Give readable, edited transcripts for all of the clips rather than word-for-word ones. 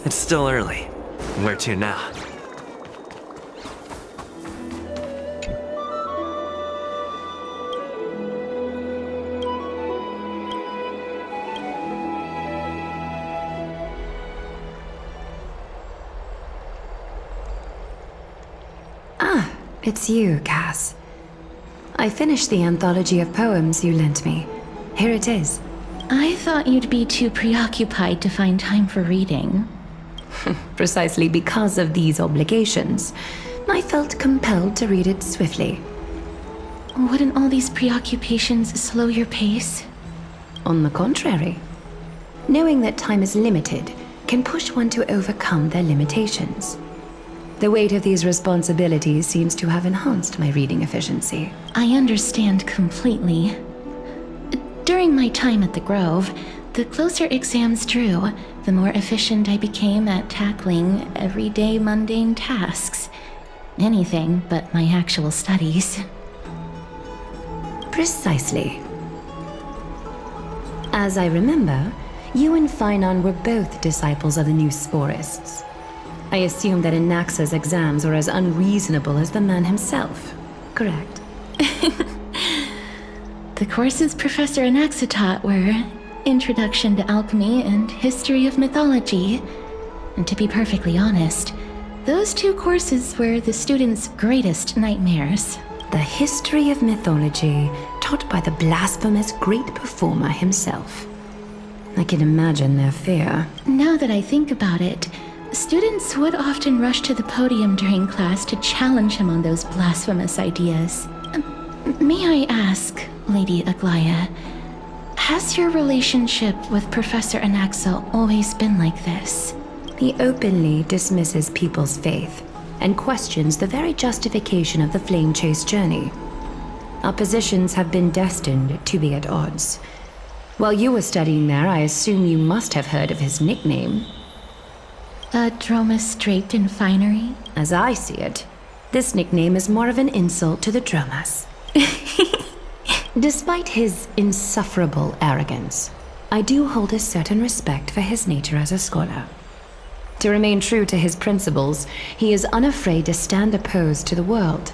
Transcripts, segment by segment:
It's still early. Where to now? Ah, it's you, Cass. I finished the anthology of poems you lent me. Here it is. I thought you'd be too preoccupied to find time for reading. Precisely because of these obligations, I felt compelled to read it swiftly. Wouldn't all these preoccupations slow your pace? On the contrary, knowing that time is limited can push one to overcome their limitations. The weight of these responsibilities seems to have enhanced my reading efficiency. I understand completely. During my time at the Grove, the closer exams drew, the more efficient I became at tackling everyday mundane tasks. Anything but my actual studies. Precisely. As I remember, you and Finon were both disciples of the new Sporists. I assume that Anaxa's exams were as unreasonable as the man himself, correct? The courses Professor Anaxa taught were Introduction to Alchemy and History of Mythology. And to be perfectly honest, those two courses were the students' greatest nightmares. The History of Mythology, taught by the blasphemous great performer himself. I can imagine their fear. Now that I think about it, students would often rush to the podium during class to challenge him on those blasphemous ideas. May I ask, Lady Aglaya, has your relationship with Professor Anaxa always been like this? He openly dismisses people's faith and questions the very justification of the flame chase journey. Our positions have been destined to be at odds. While you were studying there, I assume you must have heard of his nickname. Dromas draped in finery? As I see it, this nickname is more of an insult to the Dromas. Despite his insufferable arrogance, I do hold a certain respect for his nature as a scholar. To remain true to his principles, he is unafraid to stand opposed to the world,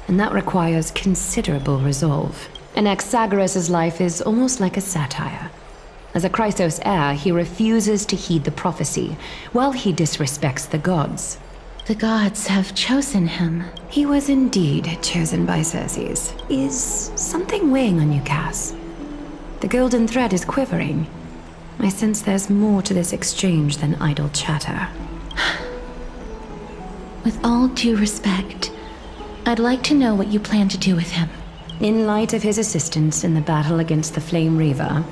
and that requires considerable resolve. Anaxagoras' life is almost like a satire. As a Chrysos heir, he refuses to heed the prophecy, while he disrespects the gods. The gods have chosen him. He was indeed chosen by Circes. Is something weighing on you, Cass? The golden thread is quivering. I sense there's more to this exchange than idle chatter. With all due respect, I'd like to know what you plan to do with him. In light of his assistance in the battle against the Flame Reaver,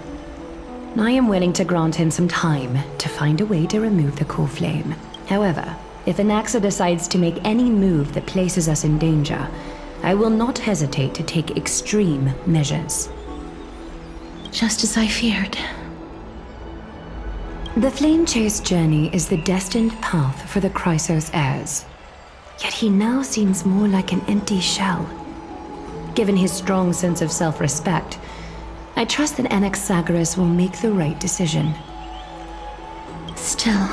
I am willing to grant him some time to find a way to remove the core flame. However, if Anaxa decides to make any move that places us in danger, I will not hesitate to take extreme measures. Just as I feared. The Flame Chase journey is the destined path for the Chrysos heirs. Yet he now seems more like an empty shell. Given his strong sense of self-respect, I trust that Anaxagoras will make the right decision. Still,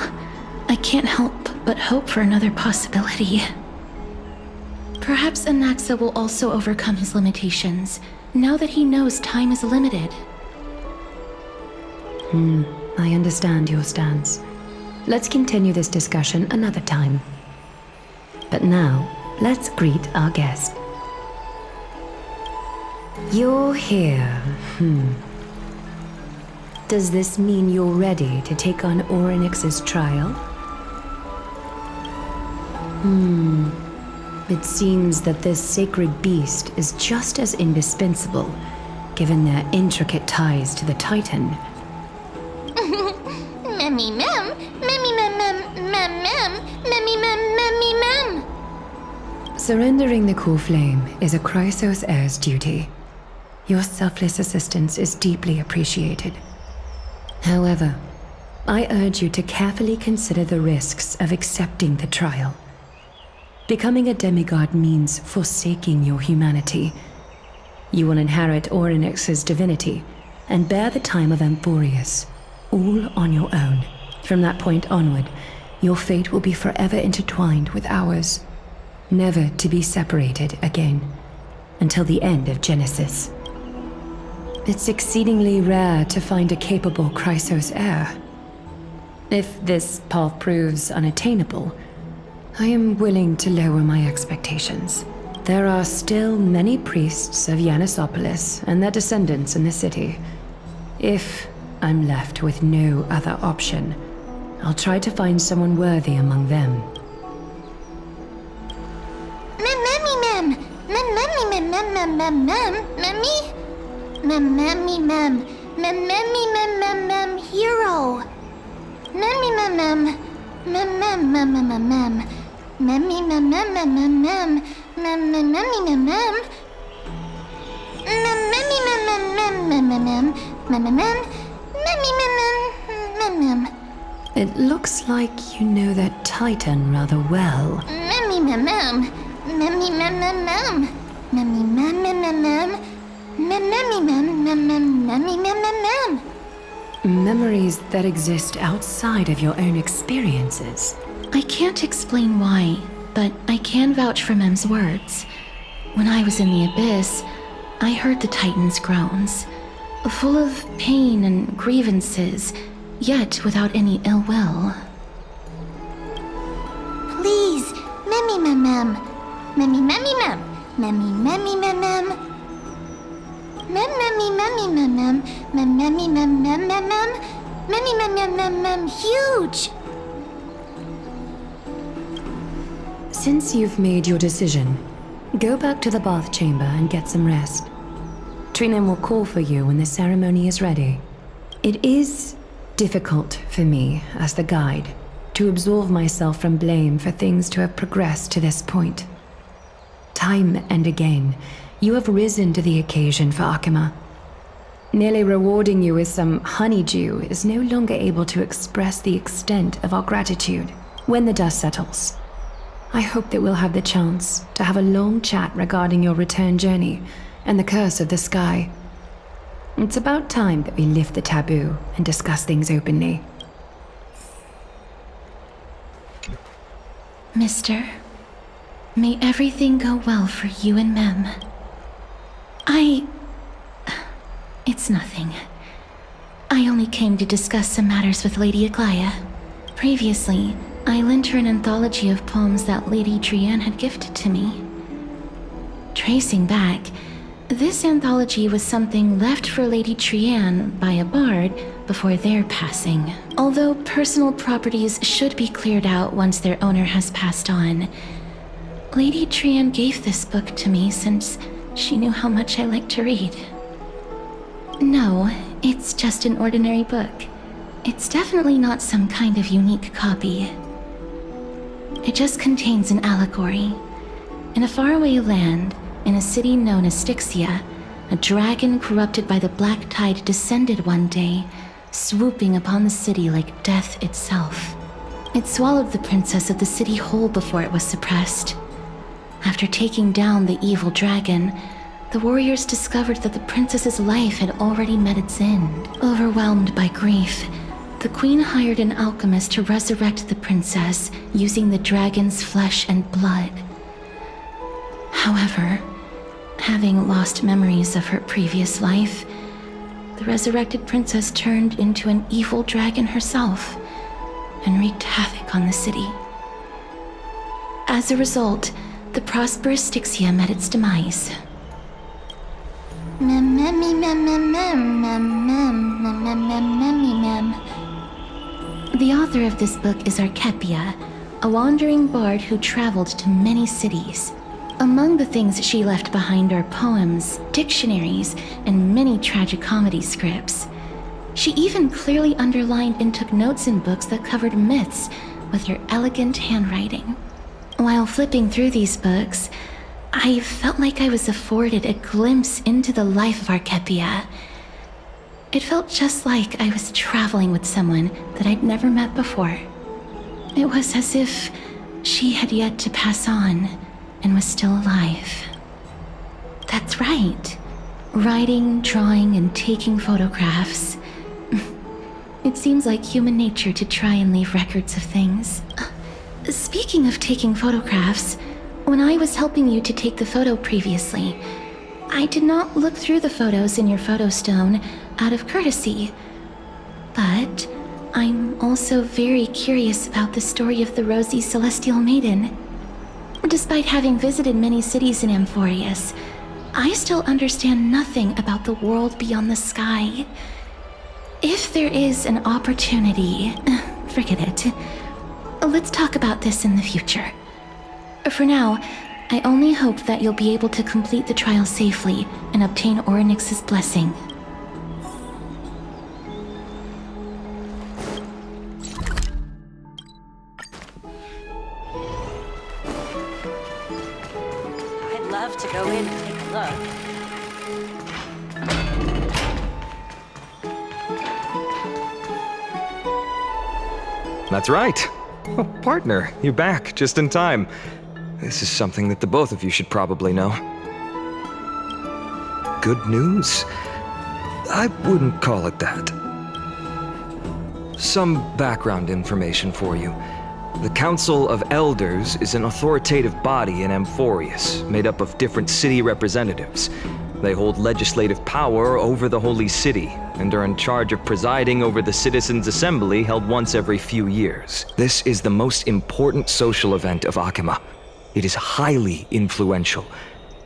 I can't help but hope for another possibility. Perhaps Anaxa will also overcome his limitations, now that he knows time is limited. I understand your stance. Let's continue this discussion another time. But now, let's greet our guest. You're here. Does this mean you're ready to take on Oronyx's trial? It seems that this sacred beast is just as indispensable, given their intricate ties to the Titan. Memmy mem, memmy mem mem mem mem, memmy mem memmy mem. Surrendering the core flame is a Chrysos heir's duty. Your selfless assistance is deeply appreciated. However, I urge you to carefully consider the risks of accepting the trial. Becoming a demigod means forsaking your humanity. You will inherit Oronyx's divinity and bear the time of Amphorius, all on your own. From that point onward, Your fate will be forever intertwined with ours, never to be separated again, until the end of Genesis. It's exceedingly rare to find a capable Chrysos heir. If this path proves unattainable, I am willing to lower my expectations. There are still many priests of Yanissopolis and their descendants in the city. If I'm left with no other option, I'll try to find someone worthy among them. Hero. It looks like you know that Titan rather well. Memories that exist outside of your own experiences. I can't explain why, but I can vouch for Mem's words. When I was in the abyss, I heard the Titan's groans, full of pain and grievances, yet without any ill will. Please, huge. Since you've made your decision, go back to the bath chamber and get some rest. Trinen will call for you when the ceremony is ready. It is difficult for me, as the guide, to absolve myself from blame for things to have progressed to this point. Time and again, you have risen to the occasion for Akima. Nearly rewarding you with some honeydew is no longer able to express the extent of our gratitude. When the dust settles, I hope that we'll have the chance to have a long chat regarding your return journey and the curse of the sky. It's about time that we lift the taboo and discuss things openly. Mister, may everything go well for you and Mem. It's nothing. I only came to discuss some matters with Lady Aglaya. Previously, I lent her an anthology of poems that Lady Trianne had gifted to me. Tracing back, this anthology was something left for Lady Trianne by a bard before their passing. Although personal properties should be cleared out once their owner has passed on, Lady Trianne gave this book to me since she knew how much I liked to read. No, it's just an ordinary book. It's definitely not some kind of unique copy. It just contains an allegory. In a faraway land, in a city known as Styxia, a dragon corrupted by the black tide descended one day, swooping upon the city like death itself. It swallowed the princess of the city whole before it was suppressed. After taking down the evil dragon, the warriors discovered that the princess's life had already met its end. Overwhelmed by grief, the queen hired an alchemist to resurrect the princess using the dragon's flesh and blood. However, having lost memories of her previous life, the resurrected princess turned into an evil dragon herself and wreaked havoc on the city. As a result, the prosperous Styxia met its demise. The author of this book is Archepia, a wandering bard who traveled to many cities. Among the things she left behind are poems, dictionaries, and many tragicomedy scripts. She even clearly underlined and took notes in books that covered myths with her elegant handwriting. While flipping through these books, I felt like I was afforded a glimpse into the life of Archepia. It felt just like I was traveling with someone that I'd never met before. It was as if she had yet to pass on and was still alive. That's right. Writing, drawing, and taking photographs. It seems like human nature to try and leave records of things. Speaking of taking photographs, when I was helping you to take the photo previously, I did not look through the photos in your photo stone out of courtesy. But I'm also very curious about the story of the Rosy Celestial Maiden. Despite having visited many cities in Amphorius, I still understand nothing about the world beyond the sky. If there is an opportunity, forget it. Let's talk about this in the future. For now, I only hope that you'll be able to complete the trial safely and obtain Oronyx's blessing. I'd love to go in and take a look. That's right. Oh, partner, you're back just in time. This is something that the both of you should probably know. Good news? I wouldn't call it that. Some background information for you. The Council of Elders is an authoritative body in Amphorius, made up of different city representatives. They hold legislative power over the Holy City, and are in charge of presiding over the Citizens' Assembly held once every few years. This is the most important social event of Akima. It is highly influential,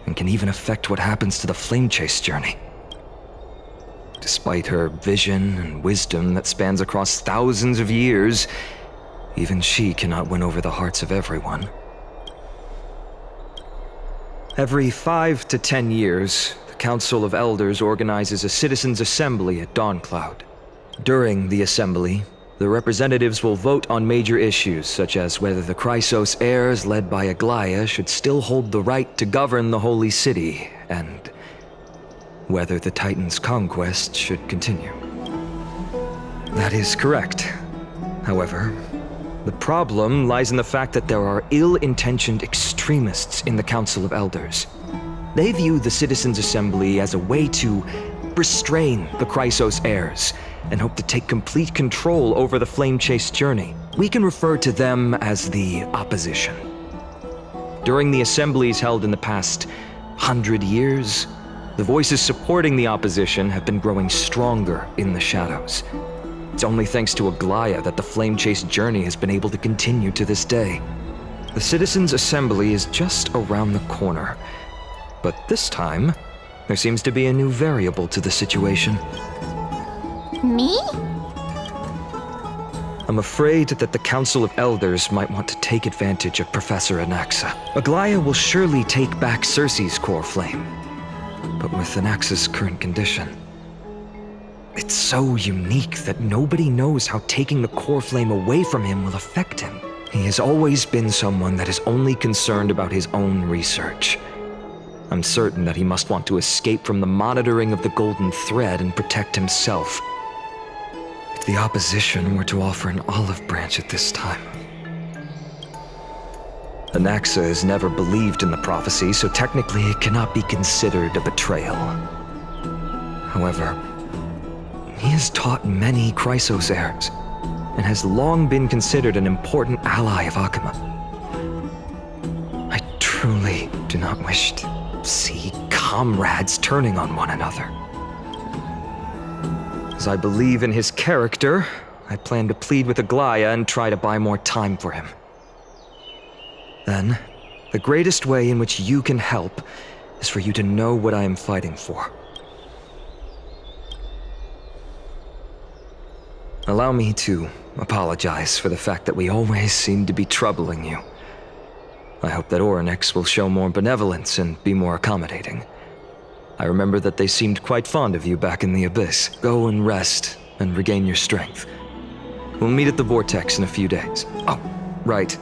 and can even affect what happens to the Flame Chase journey. Despite her vision and wisdom that spans across thousands of years, even she cannot win over the hearts of everyone. Every 5 to 10 years, the Council of Elders organizes a Citizens' Assembly at Dawncloud. During the assembly, the representatives will vote on major issues, such as whether the Chrysos heirs led by Aglaia should still hold the right to govern the Holy City, and whether the Titan's conquest should continue. That is correct. However, the problem lies in the fact that there are ill-intentioned extremists in the Council of Elders. They view the Citizens' Assembly as a way to restrain the Chrysos heirs, and hope to take complete control over the Flame Chase journey. We can refer to them as the opposition. During the assemblies held in the past 100 years, the voices supporting the opposition have been growing stronger in the shadows. It's only thanks to Aglaia that the Flame Chase journey has been able to continue to this day. The Citizens' Assembly is just around the corner, but this time, there seems to be a new variable to the situation. Me? I'm afraid that the Council of Elders might want to take advantage of Professor Anaxa. Aglaia will surely take back Circe's core flame, but with Anaxa's current condition, it's so unique that nobody knows how taking the core flame away from him will affect him. He has always been someone that is only concerned about his own research. I'm certain that he must want to escape from the monitoring of the Golden Thread and protect himself. If the opposition were to offer an olive branch at this time. Anaxa has never believed in the prophecy, so technically it cannot be considered a betrayal. However, he has taught many Chrysos heirs, and has long been considered an important ally of Akima. I truly do not wish to see comrades turning on one another. As I believe in his character, I plan to plead with Aglaia and try to buy more time for him. Then, the greatest way in which you can help is for you to know what I am fighting for. Allow me to apologize for the fact that we always seem to be troubling you. I hope that Oronyx will show more benevolence and be more accommodating. I remember that they seemed quite fond of you back in the Abyss. Go and rest and regain your strength. We'll meet at the Vortex in a few days. Oh, right.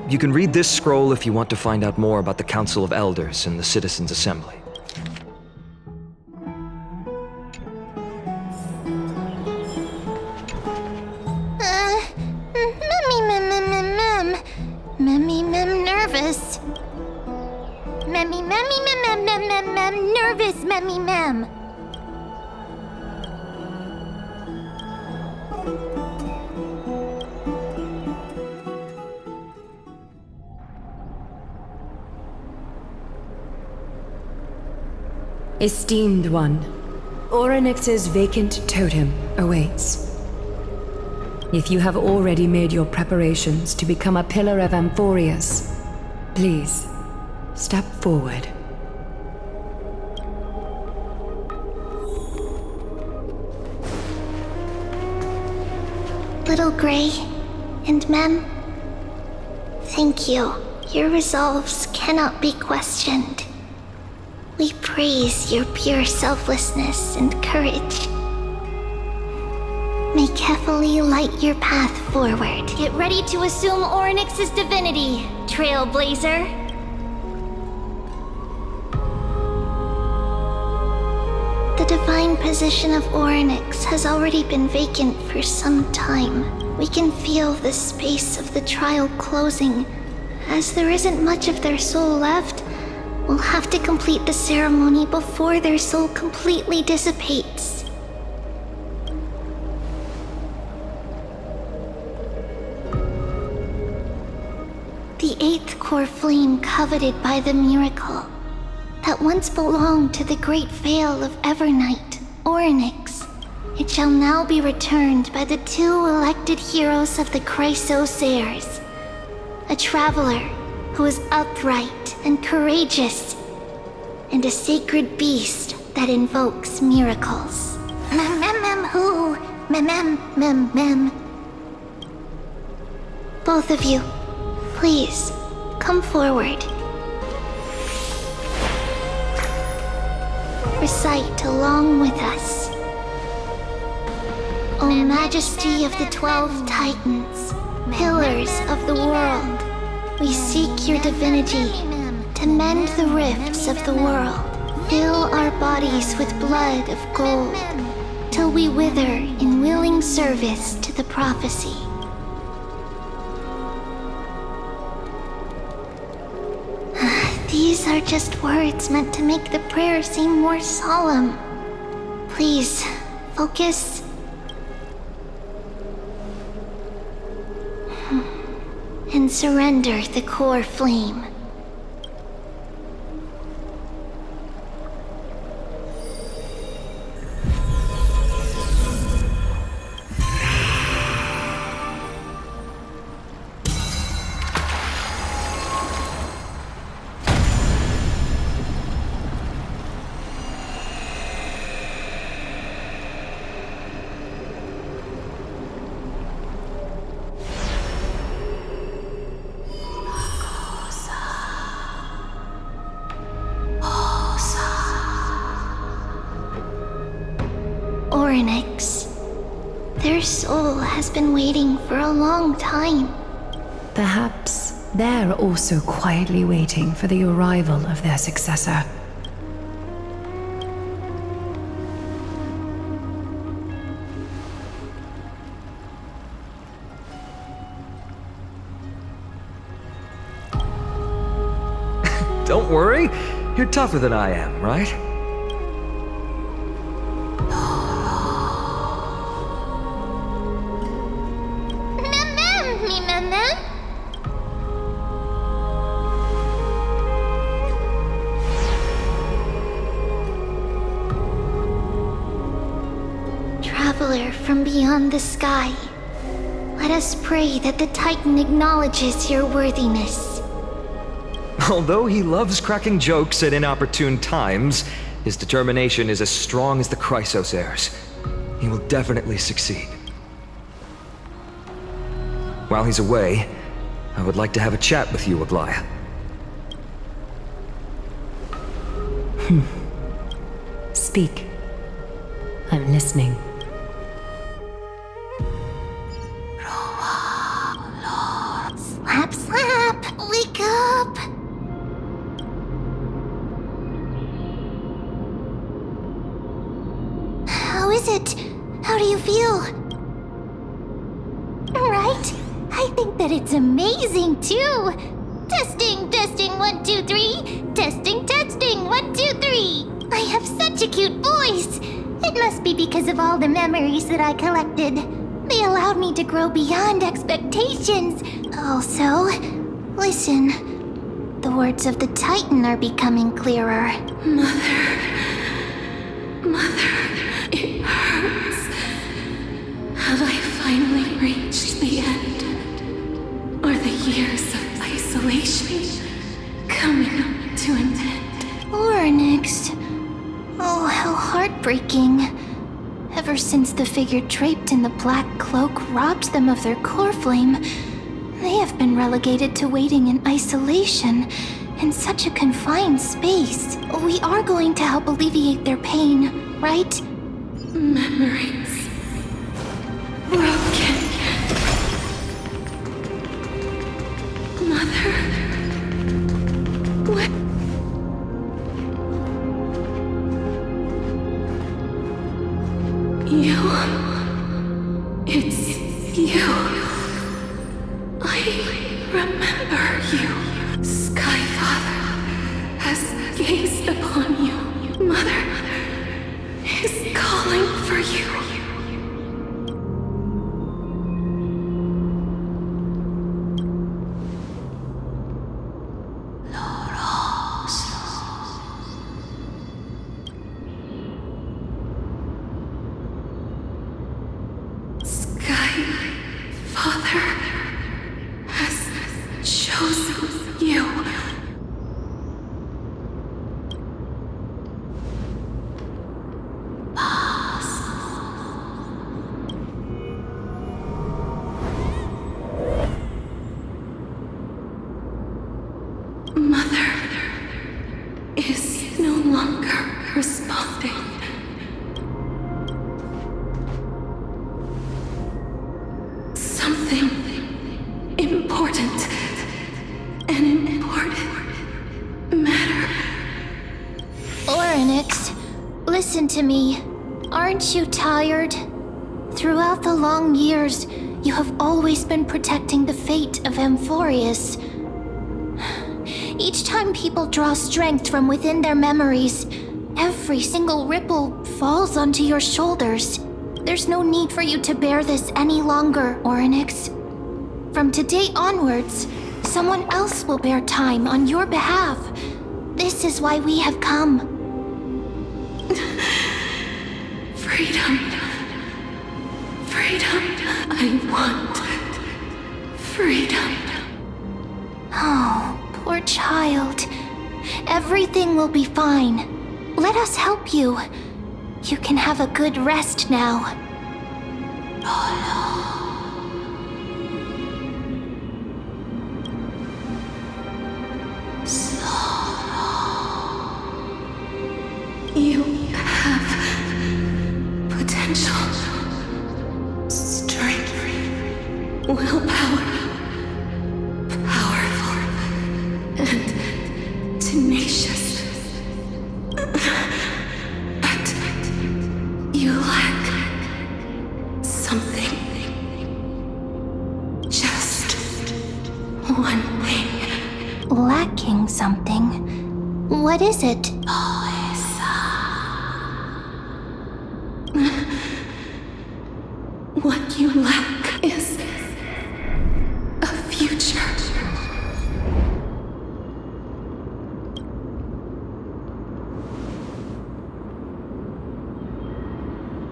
You can read this scroll if you want to find out more about the Council of Elders and the Citizens' Assembly. Nervous. Nervous, Esteemed one, Oronyx's vacant totem awaits. If you have already made your preparations to become a pillar of Amphorius, please, step forward. Little Gray and Mem, thank you. Your resolves cannot be questioned. We praise your pure selflessness and courage. May Kefali light your path forward. Get ready to assume Oronyx's divinity, Trailblazer. The divine position of Oronyx has already been vacant for some time. We can feel the space of the trial closing. As there isn't much of their soul left, we'll have to complete the ceremony before their soul completely dissipates. The eighth core flame coveted by the miracle that once belonged to the great Veil of Evernight, Oronyx. It shall now be returned by the two elected heroes of the Chrysosairs. A traveler who is upright and courageous, and a sacred beast that invokes miracles. Who? Mem. Both of you, please, come forward. Recite along with us. O Majesty of the 12 Titans, pillars of the world, we seek your divinity to mend the rifts of the world. Fill our bodies with blood of gold, till we wither in willing service to the prophecy. These are just words meant to make the prayer seem more solemn. Please, focus. And surrender the core flame. Oronyx. Their soul has been waiting for a long time. Perhaps they're also quietly waiting for the arrival of their successor. Don't worry, you're tougher than I am, right? Traveler from beyond the sky, let us pray that the Titan acknowledges your worthiness. Although he loves cracking jokes at inopportune times, his determination is as strong as the Chrysosairs. He will definitely succeed. While he's away, I would like to have a chat with you, Aglaya. Speak. I'm listening. Slap, slap! Wake up! How is it? How do you feel? Right? I think that it's amazing, too! Testing, 1, 2, 3! Testing, 1, 2, 3! I have such a cute voice! It must be because of all the memories that I collected. They allowed me to grow beyond expectations. Also, listen. The words of the Titan are becoming clearer. Mother... Mother, it hurts. Have I finally reached the end? Are the years of isolation coming to an end? Oronyx. Oh, how heartbreaking. Ever since the figure draped in the black cloak robbed them of their core flame, they have been relegated to waiting in isolation in such a confined space. We are going to help alleviate their pain, right? Memories broken. Mother, what? You. It's you. I remember you. Skyfather has gazed upon you. Mother is calling for you. Skyfather has chosen you. Mother is no longer responding. Something important. An important matter. Oronyx, listen to me. Aren't you tired? Throughout the long years, you have always been protecting the fate of Amphorius. Each time people draw strength from within their memories, every single ripple falls onto your shoulders. There's no need for you to bear this any longer, Oronyx. From today onwards, someone else will bear time on your behalf. This is why we have come. Freedom. Freedom. I want freedom. Oh, poor child. Everything will be fine. Let us help you. You can have a good rest now. You have potential, strength, willpower, powerful, and tenacious. But you lack something. Just one thing. Lacking something? What is it? What you lack is a future.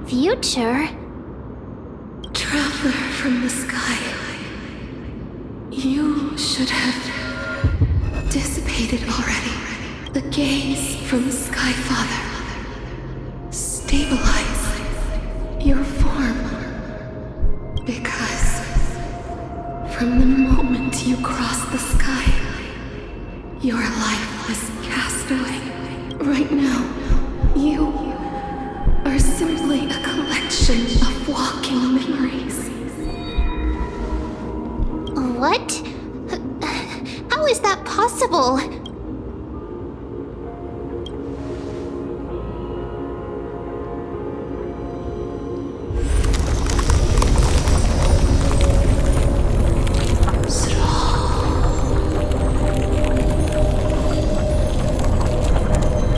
Future? Traveler from the sky, you should have dissipated already. The gaze from Skyfather. Stabilize your form. Because from the moment you crossed the sky, your life was cast away. Right now, you are simply a collection of walking memories. What? How is that possible?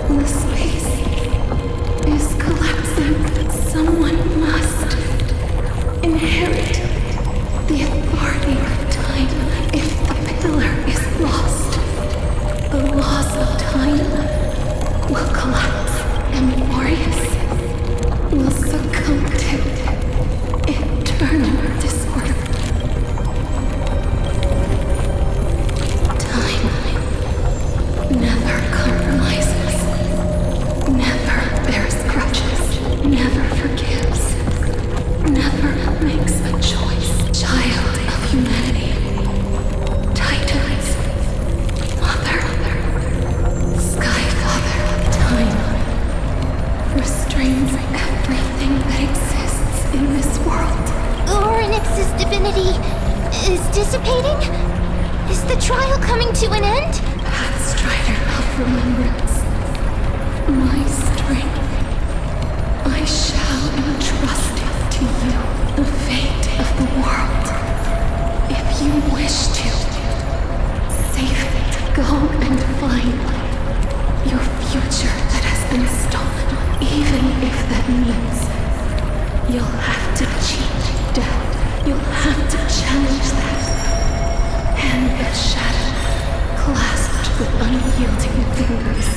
The space is collapsing. Someone must inherit the authority of time. If the pillar is lost, the laws of time will collapse. Amphorius eternal disorder. Time never compromises, never bears grudges, never forgives, never makes a choice. Child of humanity, Titans, Mother, Sky Father, time restrains everything that exists in this world. Oronyx's divinity is dissipating? Is the trial coming to an end? Pathstrider of remembrance, my strength, I shall entrust it to you, the fate of the world. If you wish to, save it, go and find your future that has been stolen, even if that means you'll have to cheat death. You'll have to challenge that. Hand of shadow, clasped with unyielding fingers.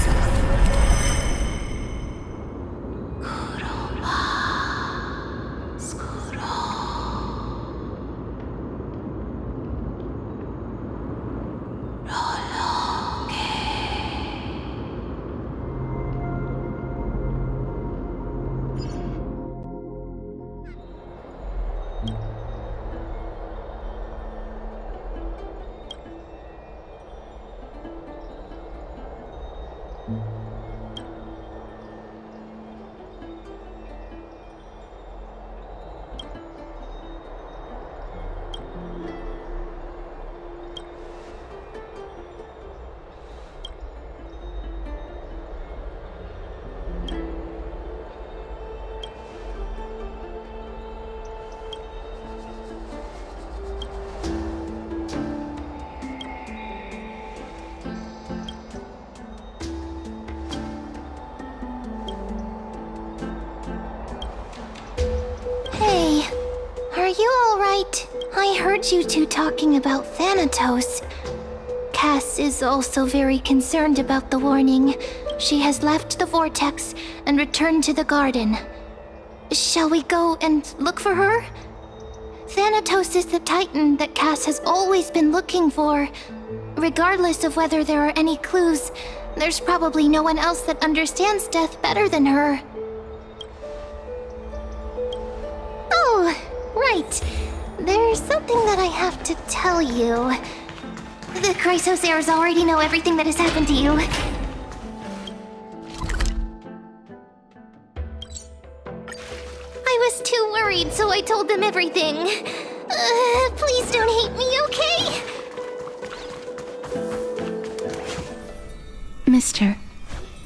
Hey, are you alright? I heard you two talking about Thanatos. Cass is also very concerned about the warning. She has left the vortex and returned to the garden. Shall we go and look for her? Thanatos is the Titan that Cass has always been looking for. Regardless of whether there are any clues, there's probably no one else that understands death better than her. Oh, right. There's something that I have to tell you. The Chrysosairs already know everything that has happened to you. I was too worried, so I told them everything. Please don't hate me, okay? Mister,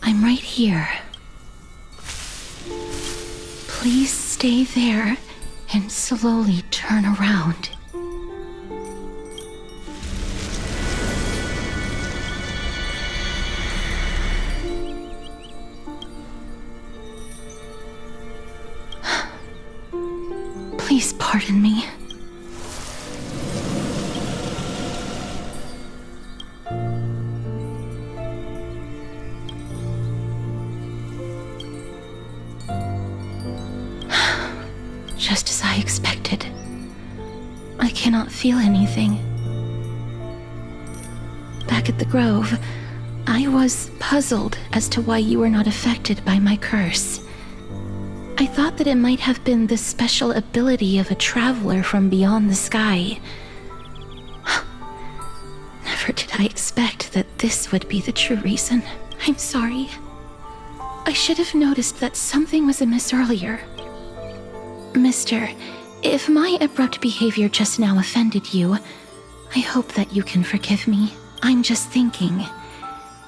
I'm right here. Please stay there and slowly turn around. Please pardon me. Just as I expected. I cannot feel anything. Back at the Grove, I was puzzled as to why you were not affected by my curse. I thought that it might have been the special ability of a traveler from beyond the sky. Never did I expect that this would be the true reason. I'm sorry. I should have noticed that something was amiss earlier. Mister, if my abrupt behavior just now offended you, I hope that you can forgive me. I'm just thinking,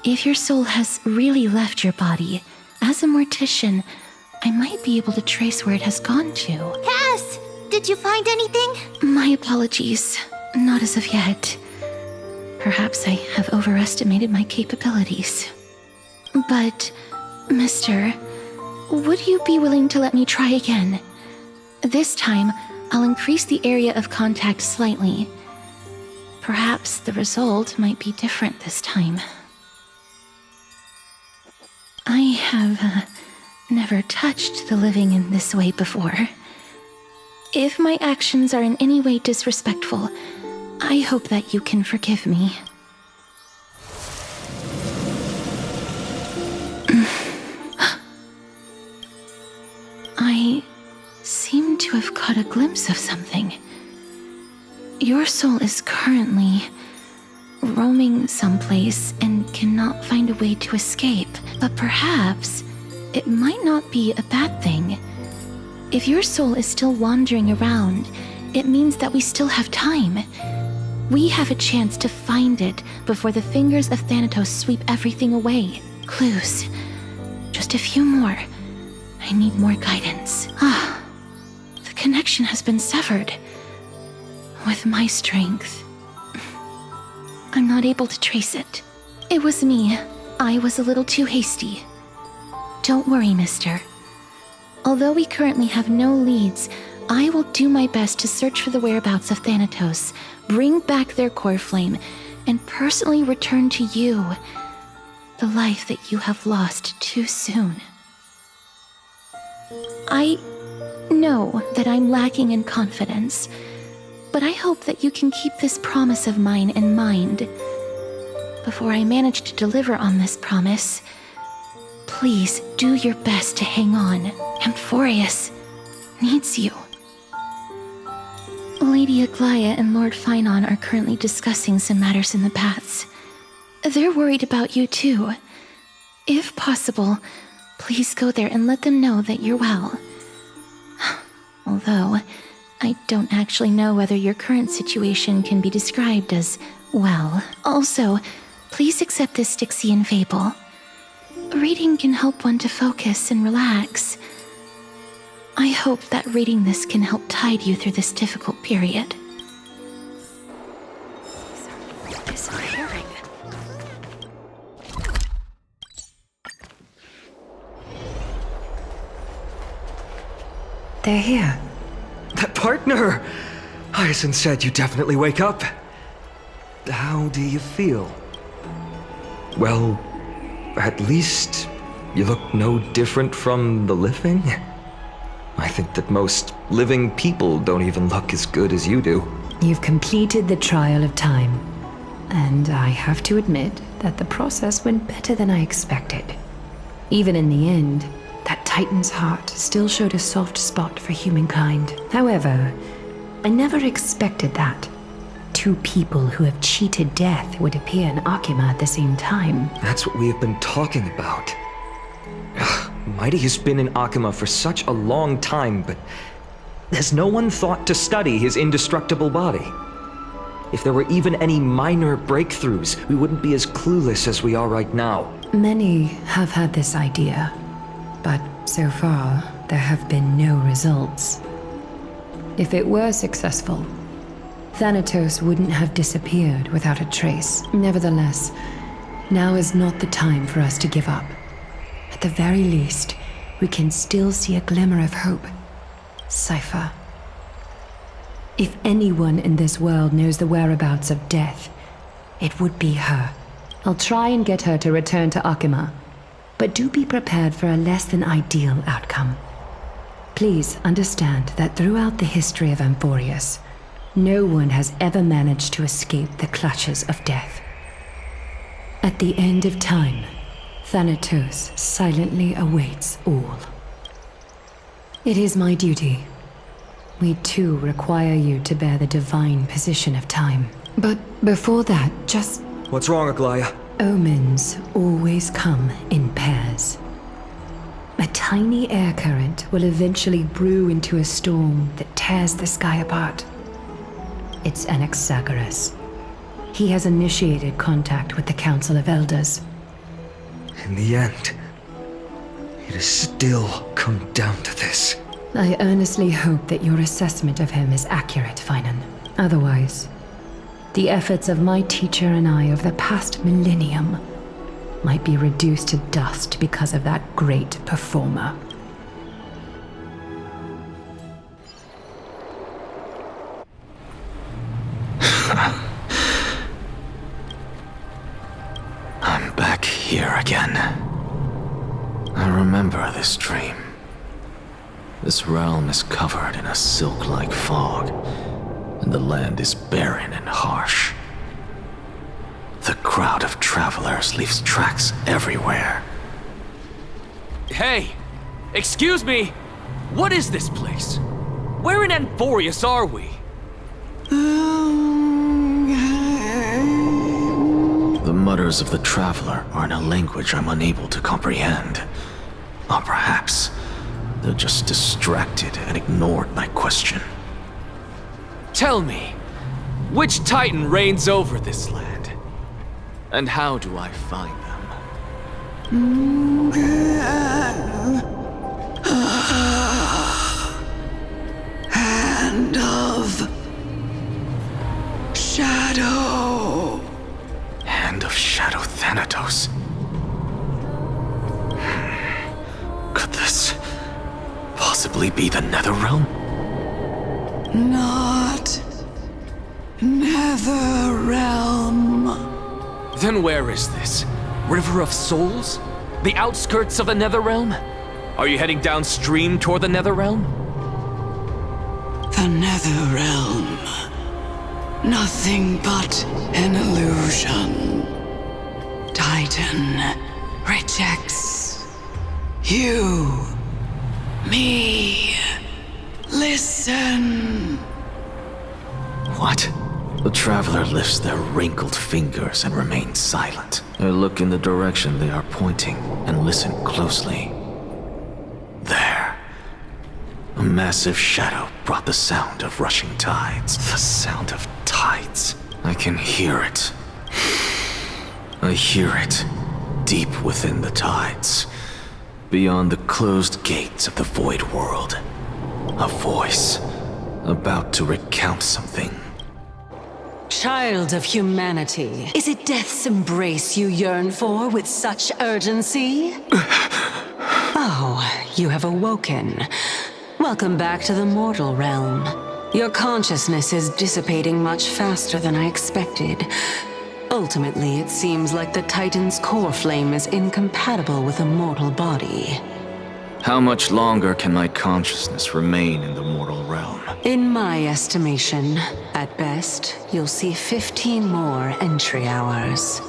if your soul has really left your body, as a mortician, I might be able to trace where it has gone to. Cass, did you find anything? My apologies. Not as of yet. Perhaps I have overestimated my capabilities. But, Mister, would you be willing to let me try again? This time, I'll increase the area of contact slightly. Perhaps the result might be different this time. I have never touched the living in this way before. If my actions are in any way disrespectful, I hope that you can forgive me. I seem to have caught a glimpse of something. Your soul is currently roaming someplace and cannot find a way to escape. But perhaps it might not be a bad thing. If your soul is still wandering around, it means that we still have time. We have a chance to find it before the fingers of Thanatos sweep everything away. Clues. Just a few more. I need more guidance. The connection has been severed. With my strength, I'm not able to trace it. It was me. I was a little too hasty. Don't worry, mister. Although we currently have no leads, I will do my best to search for the whereabouts of Thanatos, bring back their core flame, and personally return to you the life that you have lost too soon. I know that I'm lacking in confidence, but I hope that you can keep this promise of mine in mind. Before I manage to deliver on this promise, please do your best to hang on. Amphorius needs you. Lady Aglaia and Lord Finon are currently discussing some matters in the paths. They're worried about you too. If possible, please go there and let them know that you're well. Although, I don't actually know whether your current situation can be described as well. Also, please accept this Styxian fable. Reading can help one to focus and relax. I hope that reading this can help tide you through this difficult period. Disappearing. They're here. That partner! Hyacinth said you definitely wake up. How do you feel? Well, at least you look no different from the living. I think that most living people don't even look as good as you do. You've completed the trial of time, and I have to admit that the process went better than I expected. Even in the end, that Titan's heart still showed a soft spot for humankind. However, I never expected that. Two people who have cheated death would appear in Akima at the same time. That's what we have been talking about. Mighty has been in Akima for such a long time, but has no one thought to study his indestructible body? If there were even any minor breakthroughs, we wouldn't be as clueless as we are right now. Many have had this idea, but so far, there have been no results. If it were successful, Thanatos wouldn't have disappeared without a trace. Nevertheless, now is not the time for us to give up. At the very least, we can still see a glimmer of hope. Cypher. If anyone in this world knows the whereabouts of death, it would be her. I'll try and get her to return to Akima, but do be prepared for a less than ideal outcome. Please understand that throughout the history of Amphorius, no one has ever managed to escape the clutches of death. At the end of time, Thanatos silently awaits all. It is my duty. We too require you to bear the divine position of time. But before that, just... What's wrong, Aglaia? Omens always come in pairs. A tiny air current will eventually brew into a storm that tears the sky apart. It's Anaxagoras. He has initiated contact with the Council of Elders. In the end, it has still come down to this. I earnestly hope that your assessment of him is accurate, Finan. Otherwise, the efforts of my teacher and I over the past millennium might be reduced to dust because of that great performer. I'm back here again. I remember this dream. This realm is covered in a silk-like fog, and the land is barren and harsh. The crowd of travelers leaves tracks everywhere. Hey! Excuse me! What is this place? Where in Anthorius are we? The mutters of the traveler are in a language I'm unable to comprehend. Or perhaps they're just distracted and ignored my question. Tell me, which Titan reigns over this land? And how do I find them? Hand of Shadow. Hand of Shadow Thanatos. Could this possibly be the Netherrealm? Not Netherrealm. Then where is this? River of Souls? The outskirts of the Netherrealm? Are you heading downstream toward the Netherrealm? The Netherrealm. Nothing but an illusion. Titan rejects you, me. Listen. What? The traveler lifts their wrinkled fingers and remains silent. I look in the direction they are pointing and listen closely. There. A massive shadow brought the sound of rushing tides. The sound of tides. I can hear it. I hear it deep within the tides. Beyond the closed gates of the void world. A voice about to recount something. Child of humanity, is it death's embrace you yearn for with such urgency? Oh, you have awoken. Welcome back to the mortal realm. Your consciousness is dissipating much faster than I expected. Ultimately, it seems like the Titan's core flame is incompatible with a mortal body. How much longer can my consciousness remain in the mortal realm? In my estimation, at best, you'll see 15 more entry hours.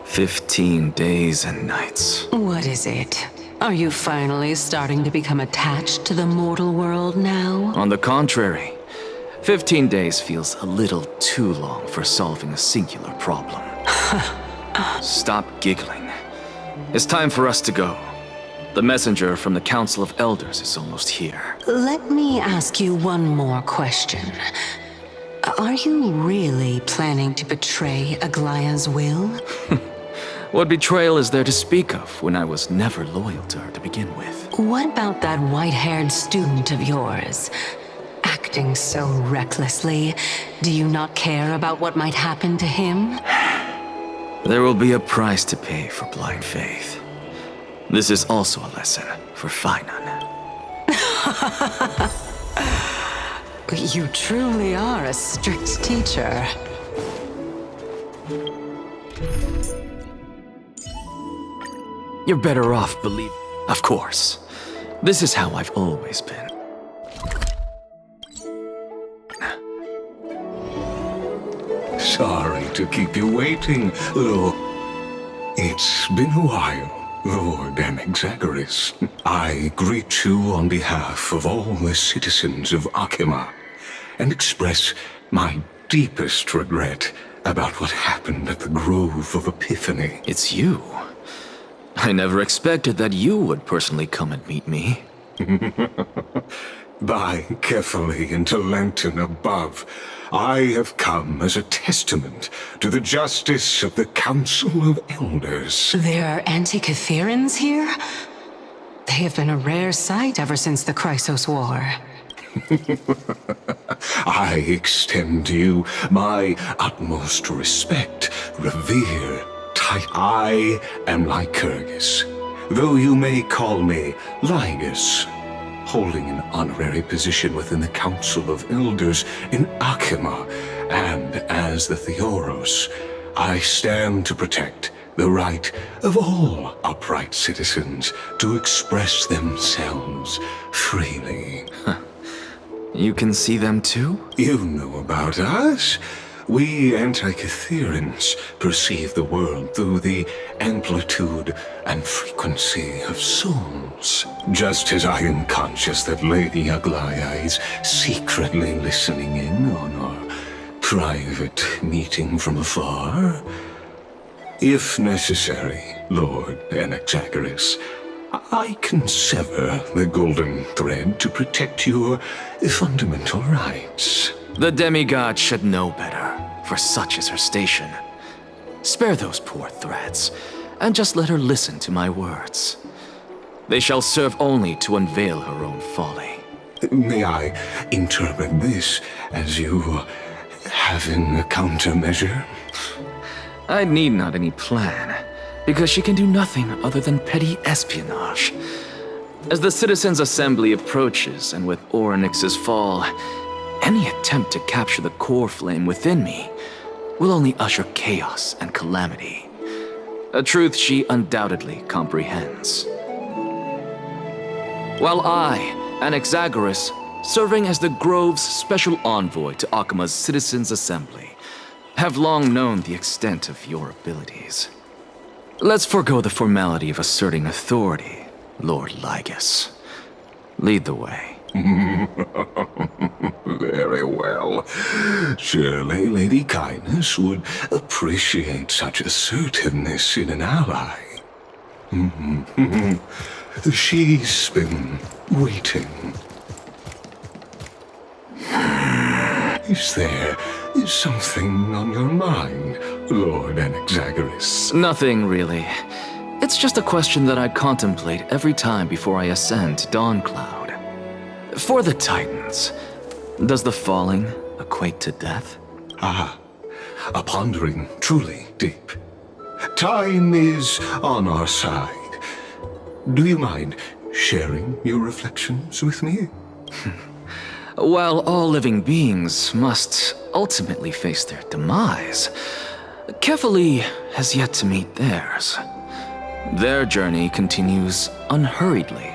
15 days and nights. What is it? Are you finally starting to become attached to the mortal world now? On the contrary, 15 days feels a little too long for solving a singular problem. Stop giggling. It's time for us to go. The messenger from the Council of Elders is almost here. Let me ask you one more question. Are you really planning to betray Aglaya's will? What betrayal is there to speak of when I was never loyal to her to begin with? What about that white-haired student of yours? Acting so recklessly, do you not care about what might happen to him? There will be a price to pay for blind faith. This is also a lesson for Finan. You truly are a strict teacher. You're better off believing. Of course. This is how I've always been. Sorry to keep you waiting, Lord. It's been a while, Lord Anaxagoras. I greet you on behalf of all the citizens of Akima and express my deepest regret about what happened at the Grove of Epiphany. It's you. I never expected that you would personally come and meet me. By carefully into Lantern above, I have come as a testament to the justice of the Council of Elders. There are Antikytherans here? They have been a rare sight ever since the Chrysos War. I extend to you my utmost respect, revere, I am Lycurgus, though you may call me Lygus, holding an honorary position within the Council of Elders in Akima, and as the Theoros, I stand to protect the right of all upright citizens to express themselves freely. You can see them too? You know about us. We Antikytherians perceive the world through the amplitude and frequency of souls. Just as I am conscious that Lady Aglaya is secretly listening in on our private meeting from afar. If necessary, Lord Anaxagoras, I can sever the golden thread to protect your fundamental rights. The demigod should know better, for such is her station. Spare those poor threads, and just let her listen to my words. They shall serve only to unveil her own folly. May I interpret this as you having a countermeasure? I need not any plan, because she can do nothing other than petty espionage. As the Citizens' Assembly approaches, and with Oronyx's fall, any attempt to capture the core flame within me will only usher chaos and calamity. A truth she undoubtedly comprehends. While I, Anaxagoras, serving as the Grove's special envoy to Akima's Citizens' Assembly, have long known the extent of your abilities. Let's forego the formality of asserting authority, Lord Lygus. Lead the way. Very well. Surely Lady Kindness would appreciate such assertiveness in an ally. She's been waiting. Is there something on your mind, Lord Anaxagoras? Nothing, really. It's just a question that I contemplate every time before I ascend to Dawncloud. For the Titans, does the falling equate to death? Ah, a pondering truly deep. Time is on our side. Do you mind sharing your reflections with me? While all living beings must ultimately face their demise, Kefali has yet to meet theirs. Their journey continues unhurriedly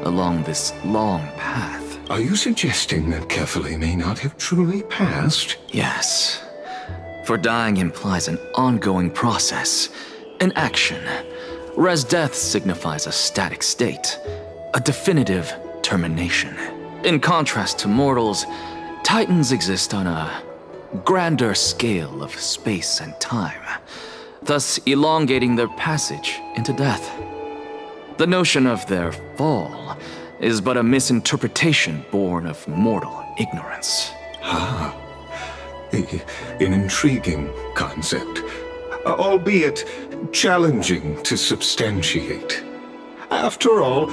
along this long path. Are you suggesting that Kefali may not have truly passed? Yes. For dying implies an ongoing process, an action, whereas death signifies a static state, a definitive termination. In contrast to mortals, Titans exist on a grander scale of space and time, thus elongating their passage into death. The notion of their fall is but a misinterpretation born of mortal ignorance. Ah, an intriguing concept, albeit challenging to substantiate. After all,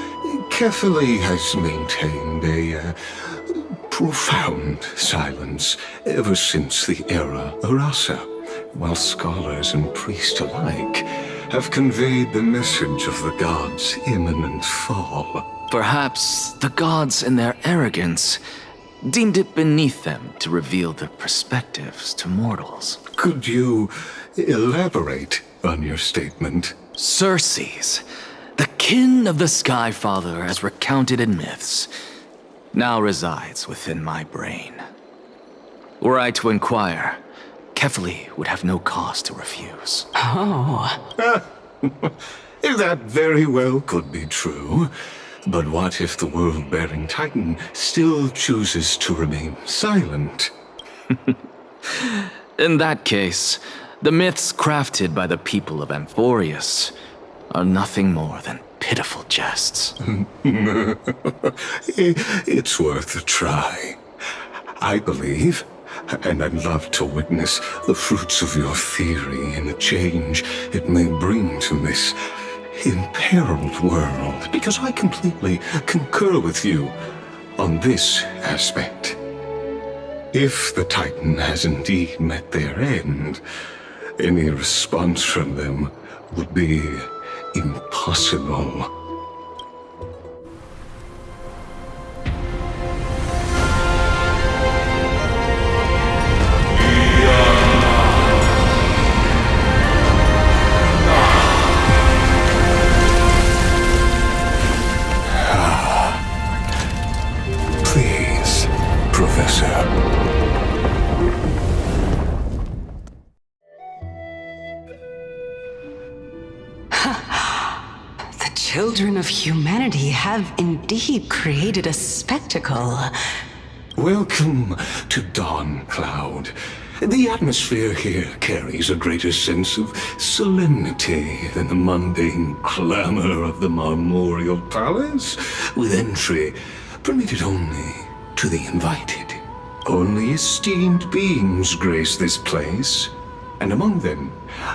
Kefali has maintained a profound silence ever since the era Arasa, while scholars and priests alike have conveyed the message of the gods' imminent fall. Perhaps the gods, in their arrogance, deemed it beneath them to reveal their perspectives to mortals. Could you elaborate on your statement? Circes, the kin of the Skyfather as recounted in myths, now resides within my brain. Were I to inquire, Kefali would have no cause to refuse. Oh. That very well could be true. But what if the world-bearing Titan still chooses to remain silent? In that case, the myths crafted by the people of Amphorius are nothing more than pitiful jests. It's worth a try. I believe, and I'd love to witness the fruits of your theory and the change it may bring to this imperiled world, because I completely concur with you on this aspect. If the Titan has indeed met their end, any response from them would be impossible. children of humanity have indeed created a spectacle. Welcome to Dawn Cloud. The atmosphere here carries a greater sense of solemnity than the mundane clamor of the Marmorial Palace, with entry permitted only to the invited. Only esteemed beings grace this place, and among them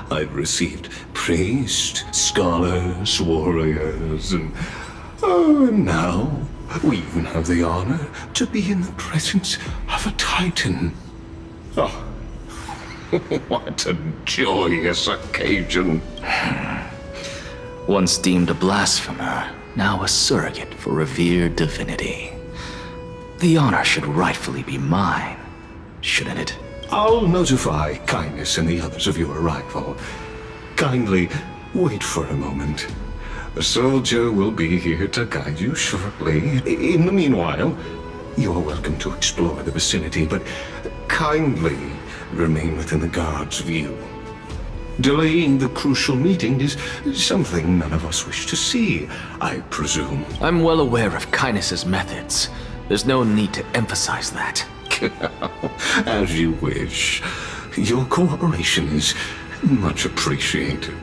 I've received priests, scholars, warriors, and now we even have the honor to be in the presence of a Titan. Oh, what a joyous occasion. Once deemed a blasphemer, now a surrogate for revered divinity. The honor should rightfully be mine, shouldn't it? I'll notify Kindness and the others of your arrival. Kindly wait for a moment. A soldier will be here to guide you shortly. In the meanwhile, you're welcome to explore the vicinity, but kindly remain within the guard's view. Delaying the crucial meeting is something none of us wish to see, I presume. I'm well aware of Kindness's methods. There's no need to emphasize that. As you wish. Your cooperation is much appreciated.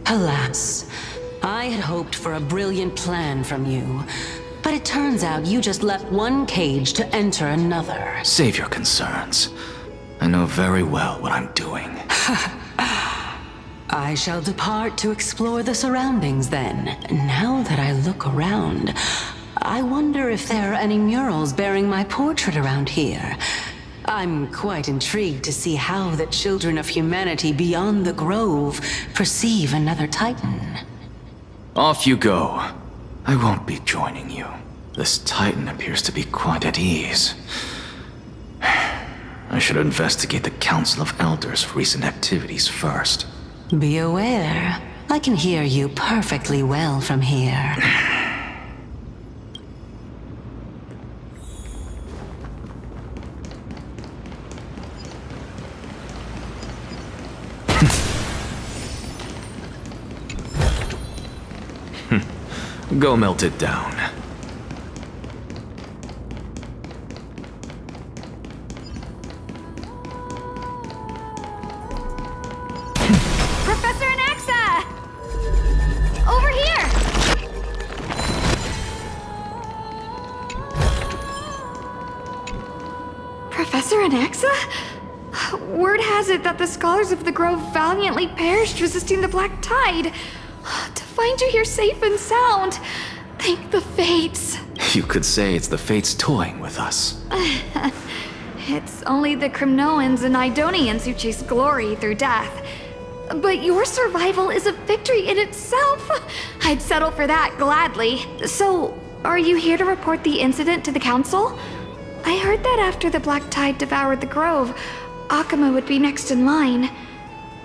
Alas, I had hoped for a brilliant plan from you. But it turns out you just left one cage to enter another. Save your concerns. I know very well what I'm doing. I shall depart to explore the surroundings then. Now that I look around, I wonder if there are any murals bearing my portrait around here. I'm quite intrigued to see how the children of humanity beyond the grove perceive another Titan. Off you go. I won't be joining you. This Titan appears to be quite at ease. I should investigate the Council of Elders' recent activities first. Be aware, I can hear you perfectly well from here. Go melt it down. Professor Anaxa! Over here! Professor Anaxa? Word has it that the scholars of the Grove valiantly perished resisting the Black Tide. To find you here safe and sound, thank the Fates. You could say it's the Fates toying with us. It's only the Crimnoans and Idonians who chase glory through death. But your survival is a victory in itself. I'd settle for that gladly. So, are you here to report the incident to the Council? I heard that after the Black Tide devoured the Grove, Akuma would be next in line.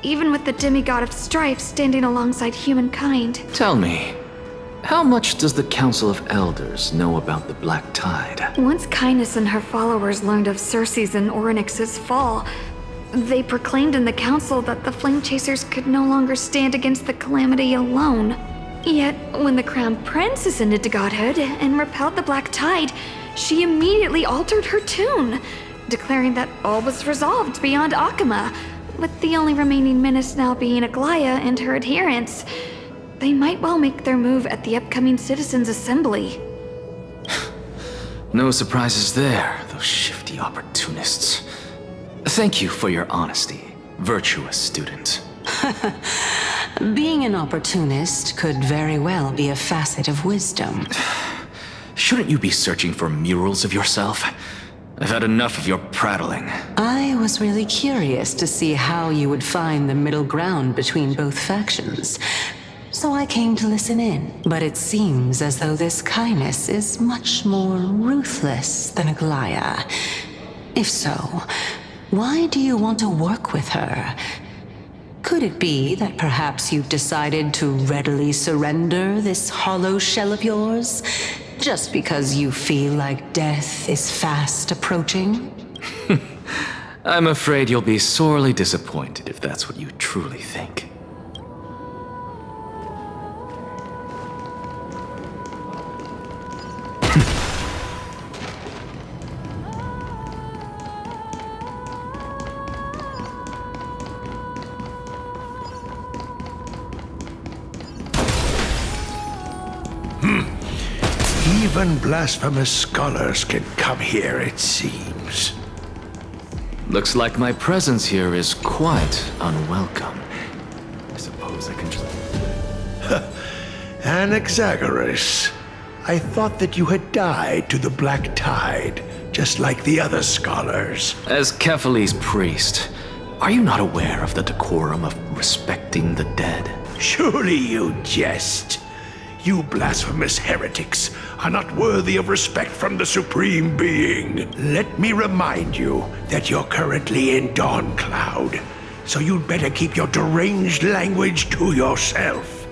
Even with the demigod of strife standing alongside humankind. Tell me, how much does the Council of Elders know about the Black Tide? Once Kindness and her followers learned of Circe's and Oronyx's fall, they proclaimed in the council that the Flame Chasers could no longer stand against the calamity alone. Yet, when the Crown Prince ascended to godhood and repelled the Black Tide, she immediately altered her tune, declaring that all was resolved beyond Akuma, with the only remaining menace now being Aglaya and her adherents. They might well make their move at the upcoming Citizens' Assembly. No surprises there, those shifty opportunists. Thank you for your honesty, virtuous student. Being an opportunist could very well be a facet of wisdom. Shouldn't you be searching for murals of yourself? I've had enough of your prattling. I was really curious to see how you would find the middle ground between both factions. So I came to listen in. But it seems as though this Kindness is much more ruthless than Aglaya. If so, why do you want to work with her? Could it be that perhaps you've decided to readily surrender this hollow shell of yours? Just because you feel like death is fast approaching? I'm afraid you'll be sorely disappointed if that's what you truly think. Even blasphemous scholars can come here, it seems. Looks like my presence here is quite unwelcome. I suppose I can just... Anaxagoras, I thought that you had died to the Black Tide, just like the other scholars. As Kephales's priest, are you not aware of the decorum of respecting the dead? Surely you jest. You blasphemous heretics are not worthy of respect from the Supreme Being. Let me remind you that you're currently in Dawncloud, so you'd better keep your deranged language to yourself.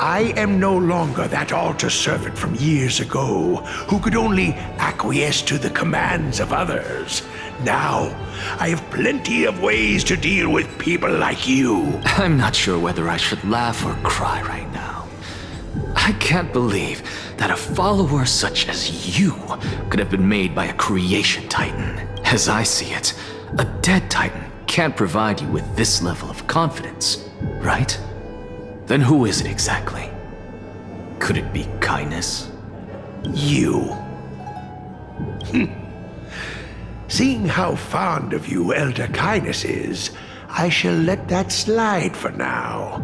I am no longer that altar servant from years ago who could only acquiesce to the commands of others. Now, I have plenty of ways to deal with people like you. I'm not sure whether I should laugh or cry right now. I can't believe that a follower such as you could have been made by a creation titan. As I see it, a dead titan can't provide you with this level of confidence, right? Then who is it exactly? Could it be kindness? You. Seeing how fond of you Elder Kindness is, I shall let that slide for now.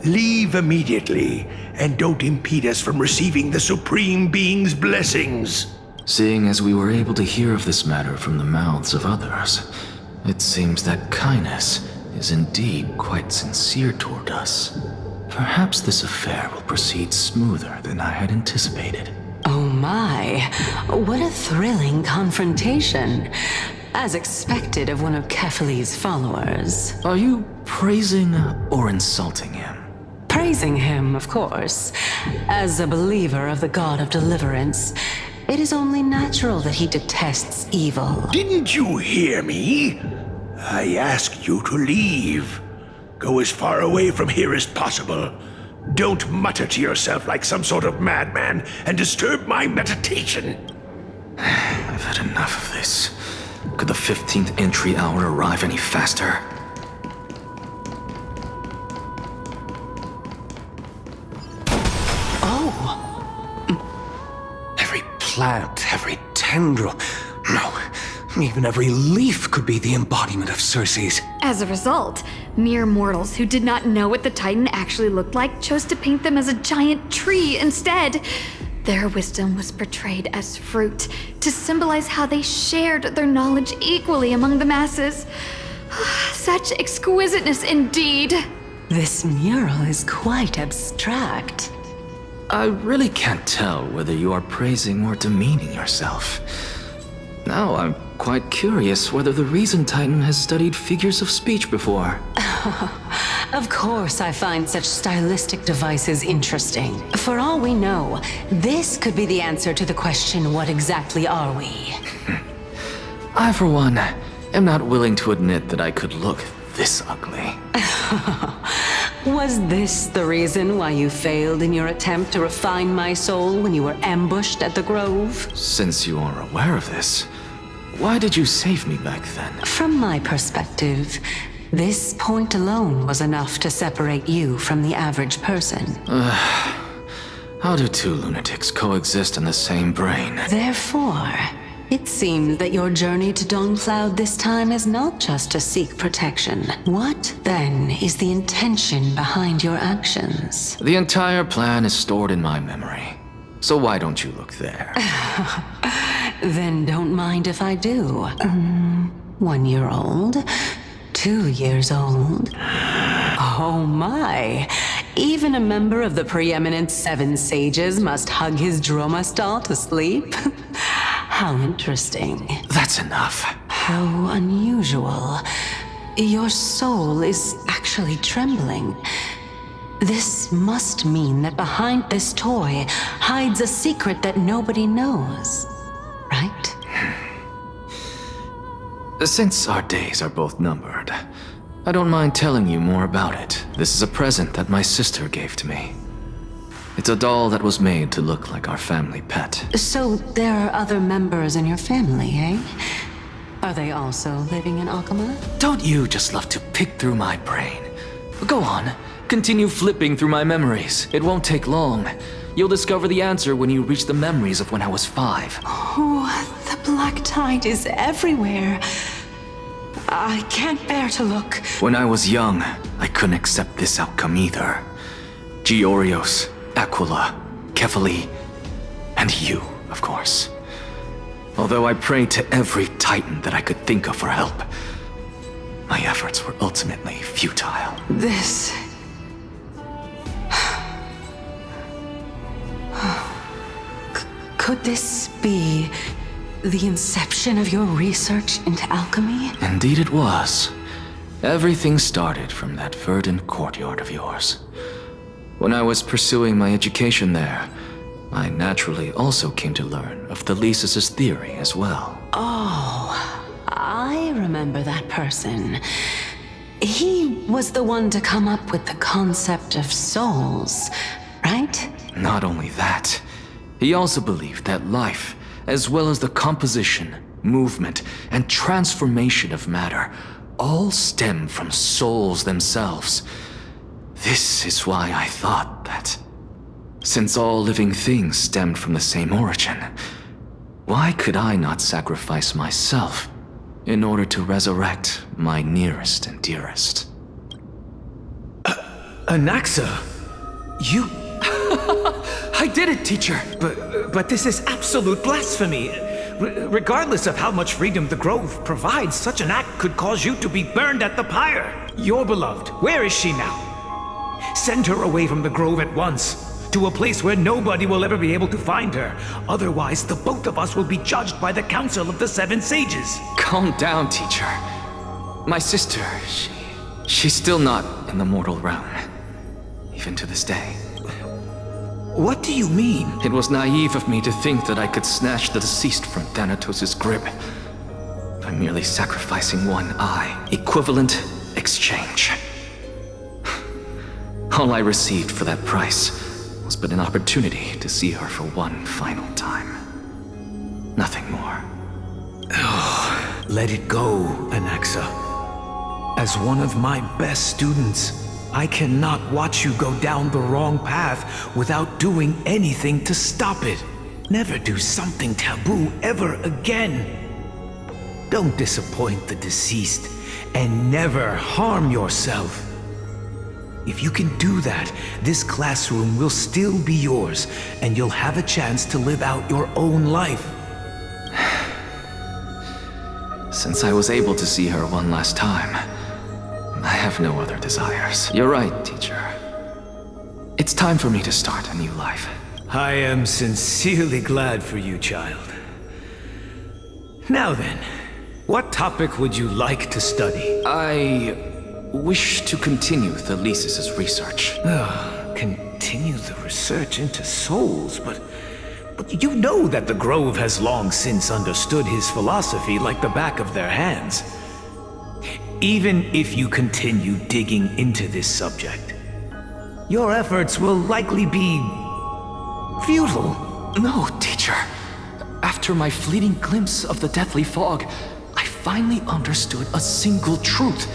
Leave immediately, and don't impede us from receiving the Supreme Being's blessings. Seeing as we were able to hear of this matter from the mouths of others, it seems that kindness is indeed quite sincere toward us. Perhaps this affair will proceed smoother than I had anticipated. Oh my, what a thrilling confrontation. As expected of one of Kephales's followers. Are you praising or insulting him? Praising him, of course. As a believer of the God of Deliverance, it is only natural that he detests evil. Didn't you hear me? I asked you to leave. Go as far away from here as possible. Don't mutter to yourself like some sort of madman and disturb my meditation. I've had enough of this. Could the 15th entry hour arrive any faster? Every plant, every tendril, no, even every leaf could be the embodiment of Circe's. As a result, mere mortals who did not know what the Titan actually looked like chose to paint them as a giant tree instead. Their wisdom was portrayed as fruit, to symbolize how they shared their knowledge equally among the masses. Such exquisiteness indeed. This mural is quite abstract. I really can't tell whether you are praising or demeaning yourself. Now I'm quite curious whether the Reason Titan has studied figures of speech before. Of course I find such stylistic devices interesting. For all we know, this could be the answer to the question, what exactly are we? I, for one, am not willing to admit that I could look this ugly. Was this the reason why you failed in your attempt to refine my soul when you were ambushed at the Grove? Since you are aware of this, why did you save me back then? From my perspective, this point alone was enough to separate you from the average person. How do two lunatics coexist in the same brain? Therefore, it seems that your journey to Dawncloud this time is not just to seek protection. What, then, is the intention behind your actions? The entire plan is stored in my memory. So why don't you look there? Then don't mind if I do. 1 year old? 2 years old? Oh my! Even a member of the preeminent 7 sages must hug his droma stall to sleep? How interesting. That's enough. How unusual. Your soul is actually trembling. This must mean that behind this toy hides a secret that nobody knows, right? Since our days are both numbered, I don't mind telling you more about it. This is a present that my sister gave to me. It's a doll that was made to look like our family pet. So there are other members in your family, eh? Are they also living in Akama? Don't you just love to pick through my brain? Go on, continue flipping through my memories. It won't take long. You'll discover the answer when you reach the memories of when I was 5. Oh, the black tide is everywhere. I can't bear to look. When I was young, I couldn't accept this outcome either. Georios, Aquila, Kefali, and you, of course. Although I prayed to every titan that I could think of for help, my efforts were ultimately futile. This... Could this be the inception of your research into alchemy? Indeed it was. Everything started from that verdant courtyard of yours. When I was pursuing my education there, I naturally also came to learn of Thelesis' theory as well. Oh, I remember that person. He was the one to come up with the concept of souls, right? Not only that, he also believed that life, as well as the composition, movement, and transformation of matter, all stem from souls themselves. This is why I thought that, since all living things stemmed from the same origin, why could I not sacrifice myself in order to resurrect my nearest and dearest? Anaxa, you... I did it, teacher! But this is absolute blasphemy. Regardless of how much freedom the Grove provides, such an act could cause you to be burned at the pyre. Your beloved, where is she now? Send her away from the Grove at once, to a place where nobody will ever be able to find her. Otherwise, the both of us will be judged by the Council of the Seven Sages. Calm down, teacher. My sister, she's still not in the mortal realm, even to this day. What do you mean? It was naive of me to think that I could snatch the deceased from Thanatos' grip by merely sacrificing one eye. Equivalent exchange. All I received for that price was but an opportunity to see her for one final time. Nothing more. Oh, let it go, Anaxa. As one of my best students, I cannot watch you go down the wrong path without doing anything to stop it. Never do something taboo ever again. Don't disappoint the deceased, and never harm yourself. If you can do that, this classroom will still be yours, and you'll have a chance to live out your own life. Since I was able to see her one last time, I have no other desires. You're right, teacher. It's time for me to start a new life. I am sincerely glad for you, child. Now then, what topic would you like to study? I wish to continue Thelesis' research. Continue the research into souls, but you know that the Grove has long since understood his philosophy like the back of their hands. Even if you continue digging into this subject, your efforts will likely be futile. No, teacher. After my fleeting glimpse of the deathly fog, I finally understood a single truth.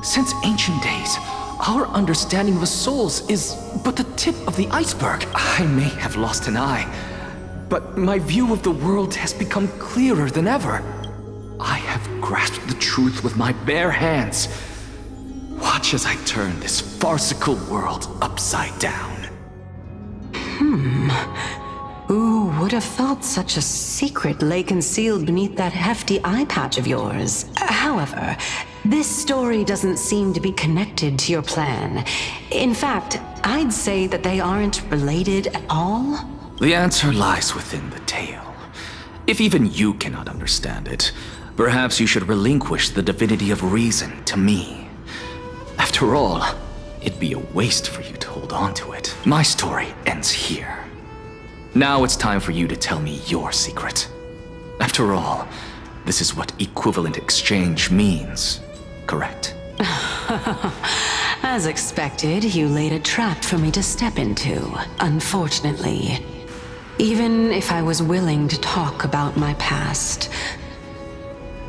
Since ancient days, our understanding of the souls is but the tip of the iceberg. I may have lost an eye, but my view of the world has become clearer than ever. I have grasped the truth with my bare hands. Watch as I turn this farcical world upside down. Who would have thought such a secret lay concealed beneath that hefty eye patch of yours? However, this story doesn't seem to be connected to your plan. In fact, I'd say that they aren't related at all. The answer lies within the tale. If even you cannot understand it, perhaps you should relinquish the divinity of reason to me. After all, it'd be a waste for you to hold on to it. My story ends here. Now it's time for you to tell me your secret. After all, this is what equivalent exchange means, correct? As expected, you laid a trap for me to step into, unfortunately. Even if I was willing to talk about my past,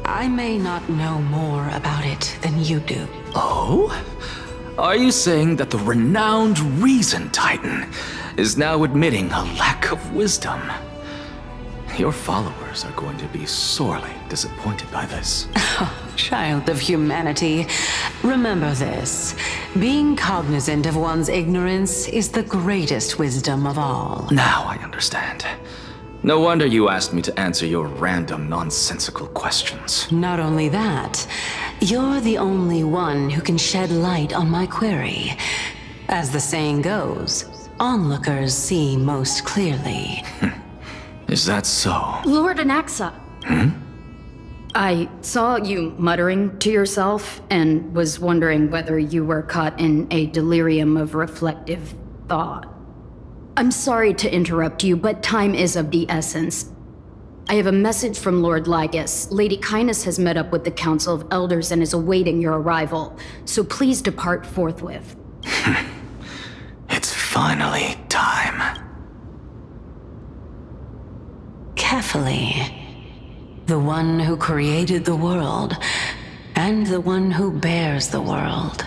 I may not know more about it than you do. Oh? Are you saying that the renowned Reason Titan is now admitting a lack of wisdom? Your followers are going to be sorely disappointed by this. Child of humanity, remember this. Being cognizant of one's ignorance is the greatest wisdom of all. Now I understand. No wonder you asked me to answer your random, nonsensical questions. Not only that, you're the only one who can shed light on my query. As the saying goes, onlookers see most clearly. Is that so? Lord Anaxa. I saw you muttering to yourself and was wondering whether you were caught in a delirium of reflective thought. I'm sorry to interrupt you, but time is of the essence. I have a message from Lord Lygus. Lady Kindness has met up with the Council of Elders and is awaiting your arrival, so please depart forthwith. It's finally time. Carefully. The one who created the world, and the one who bears the world.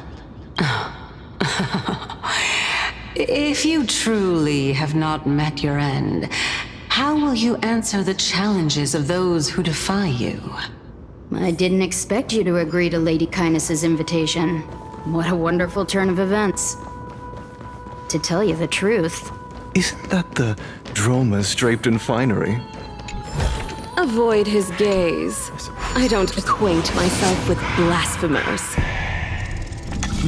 If you truly have not met your end, how will you answer the challenges of those who defy you? I didn't expect you to agree to Lady Kindness's invitation. What a wonderful turn of events. To tell you the truth. Isn't that the dromas draped in finery? Avoid his gaze. I don't acquaint myself with blasphemers.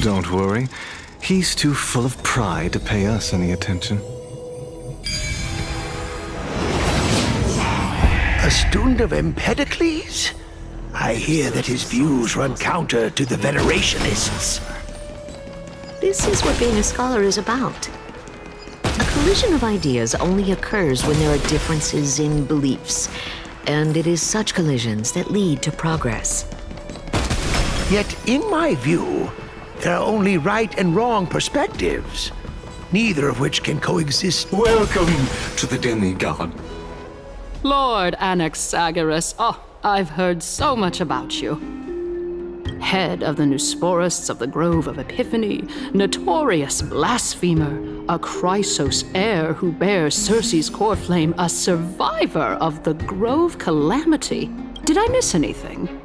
Don't worry. He's too full of pride to pay us any attention. A student of Empedocles? I hear that his views run counter to the Venerationists. This is what being a scholar is about. A collision of ideas only occurs when there are differences in beliefs, and it is such collisions that lead to progress. Yet, in my view, there are only right and wrong perspectives, neither of which can coexist. Welcome to the demigod. Lord Anaxagoras, I've heard so much about you. Head of the Nusporists of the Grove of Epiphany, notorious blasphemer, a Chrysos heir who bears Circe's core flame, a survivor of the Grove calamity. Did I miss anything?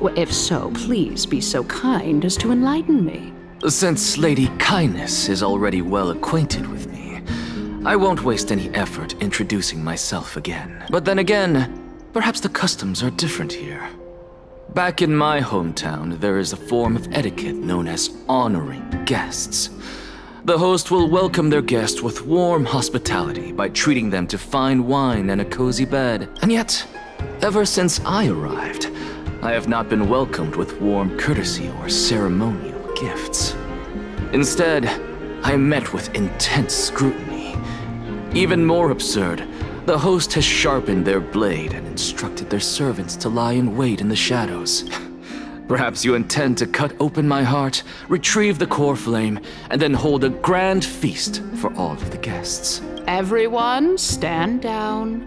Well, if so, please be so kind as to enlighten me. Since Lady Kindness is already well acquainted with me, I won't waste any effort introducing myself again. But then again, perhaps the customs are different here. Back in my hometown, there is a form of etiquette known as honoring guests. The host will welcome their guest with warm hospitality by treating them to fine wine and a cozy bed. And yet, ever since I arrived, I have not been welcomed with warm courtesy or ceremonial gifts. Instead, I am met with intense scrutiny. Even more absurd, the host has sharpened their blade and instructed their servants to lie in wait in the shadows. Perhaps you intend to cut open my heart, retrieve the core flame, and then hold a grand feast for all of the guests. Everyone, stand down.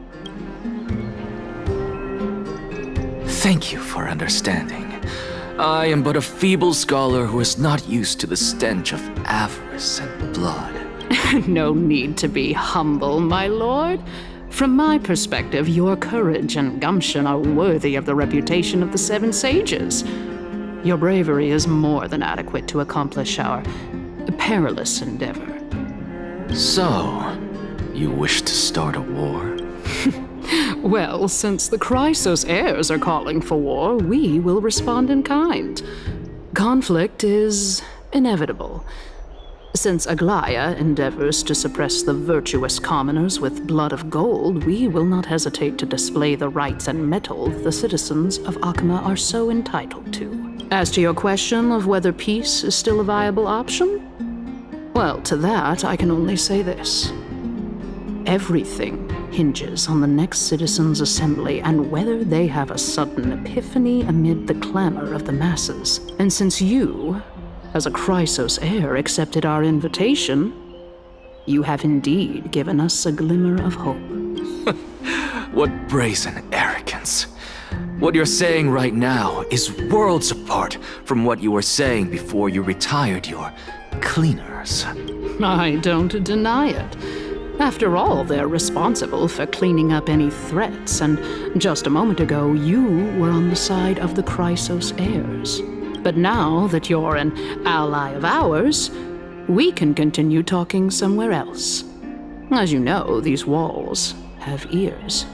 Thank you for understanding. I am but a feeble scholar who is not used to the stench of avarice and blood. No need to be humble, my lord. From my perspective, your courage and gumption are worthy of the reputation of the Seven Sages. Your bravery is more than adequate to accomplish our perilous endeavor. So, you wish to start a war? Well, since the Chrysos heirs are calling for war, we will respond in kind. Conflict is inevitable. Since Aglaia endeavors to suppress the virtuous commoners with blood of gold, we will not hesitate to display the rights and mettle the citizens of Akima are so entitled to. As to your question of whether peace is still a viable option, well, to that I can only say this. Everything hinges on the next citizens' assembly and whether they have a sudden epiphany amid the clamor of the masses. And since you, as a Chrysos heir, accepted our invitation, you have indeed given us a glimmer of hope. What brazen arrogance. What you're saying right now is worlds apart from what you were saying before you retired your cleaners. I don't deny it. After all, they're responsible for cleaning up any threats, and just a moment ago, you were on the side of the Chrysos heirs. But now that you're an ally of ours, we can continue talking somewhere else. As you know, these walls have ears.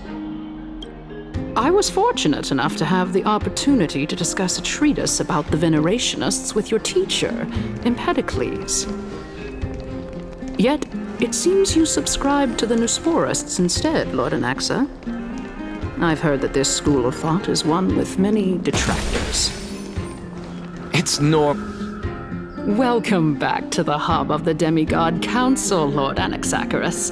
I was fortunate enough to have the opportunity to discuss a treatise about the Venerationists with your teacher, Empedocles. Yet, it seems you subscribe to the Nusporists instead, Lord Anaxa. I've heard that this school of thought is one with many detractors. It's Welcome back to the hub of the Demigod Council, Lord Anaxagoras.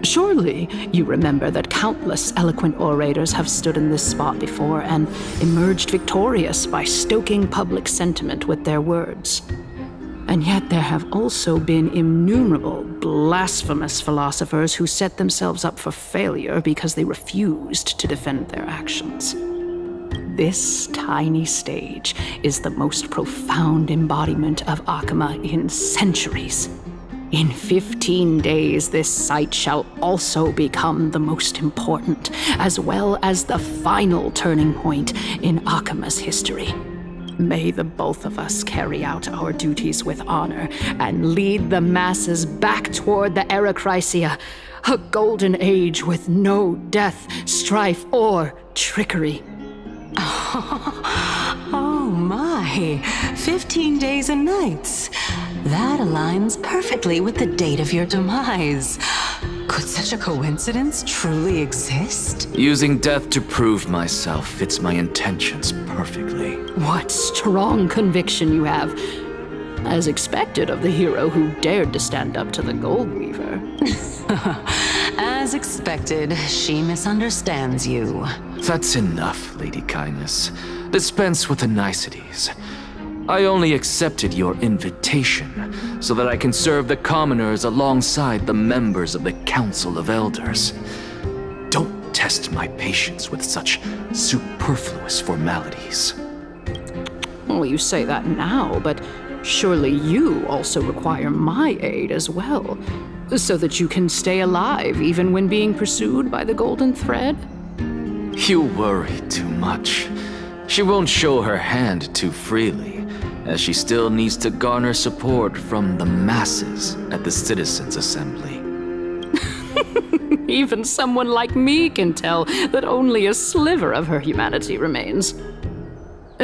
Surely you remember that countless eloquent orators have stood in this spot before and emerged victorious by stoking public sentiment with their words. And yet there have also been innumerable blasphemous philosophers who set themselves up for failure because they refused to defend their actions. This tiny stage is the most profound embodiment of Akama in centuries. In 15 days, this site shall also become the most important, as well as the final turning point in Akama's history. May the both of us carry out our duties with honor and lead the masses back toward the Erechrysia, a golden age with no death, strife, or trickery. Oh my, 15 days and nights. That aligns perfectly with the date of your demise. Could such a coincidence truly exist? Using death to prove myself fits my intentions perfectly. What strong conviction you have. As expected of the hero who dared to stand up to the Gold Weaver. As expected, she misunderstands you. That's enough, Lady Kindness. Dispense with the niceties. I only accepted your invitation so that I can serve the commoners alongside the members of the Council of Elders. Don't test my patience with such superfluous formalities. Well, you say that now, but surely you also require my aid as well, so that you can stay alive even when being pursued by the Golden Thread? You worry too much. She won't show her hand too freely, as she still needs to garner support from the masses at the Citizens' Assembly. Even someone like me can tell that only a sliver of her humanity remains.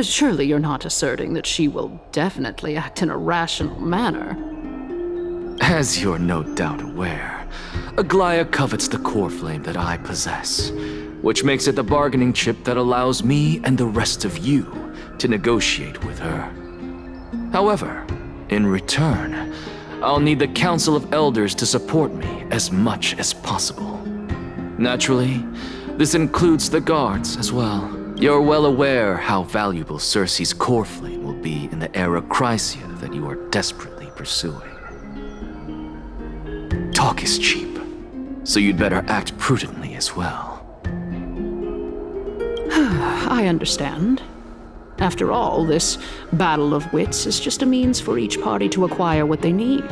Surely you're not asserting that she will definitely act in a rational manner. As you're no doubt aware, Aglaya covets the core flame that I possess, which makes it the bargaining chip that allows me and the rest of you to negotiate with her. However, in return, I'll need the Council of Elders to support me as much as possible. Naturally, this includes the guards as well. You're well aware how valuable Circe's core flame will be in the Erechrysia that you are desperately pursuing. Talk is cheap, so you'd better act prudently as well. I understand. After all, this battle of wits is just a means for each party to acquire what they need.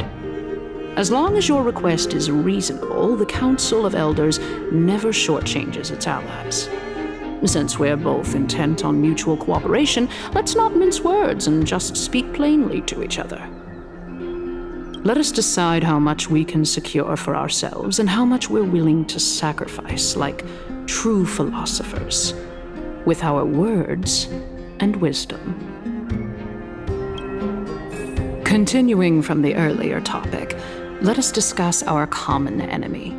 As long as your request is reasonable, the Council of Elders never shortchanges its allies. Since we're both intent on mutual cooperation, let's not mince words and just speak plainly to each other. Let us decide how much we can secure for ourselves and how much we're willing to sacrifice like true philosophers, with our words and wisdom. Continuing from the earlier topic, let us discuss our common enemy,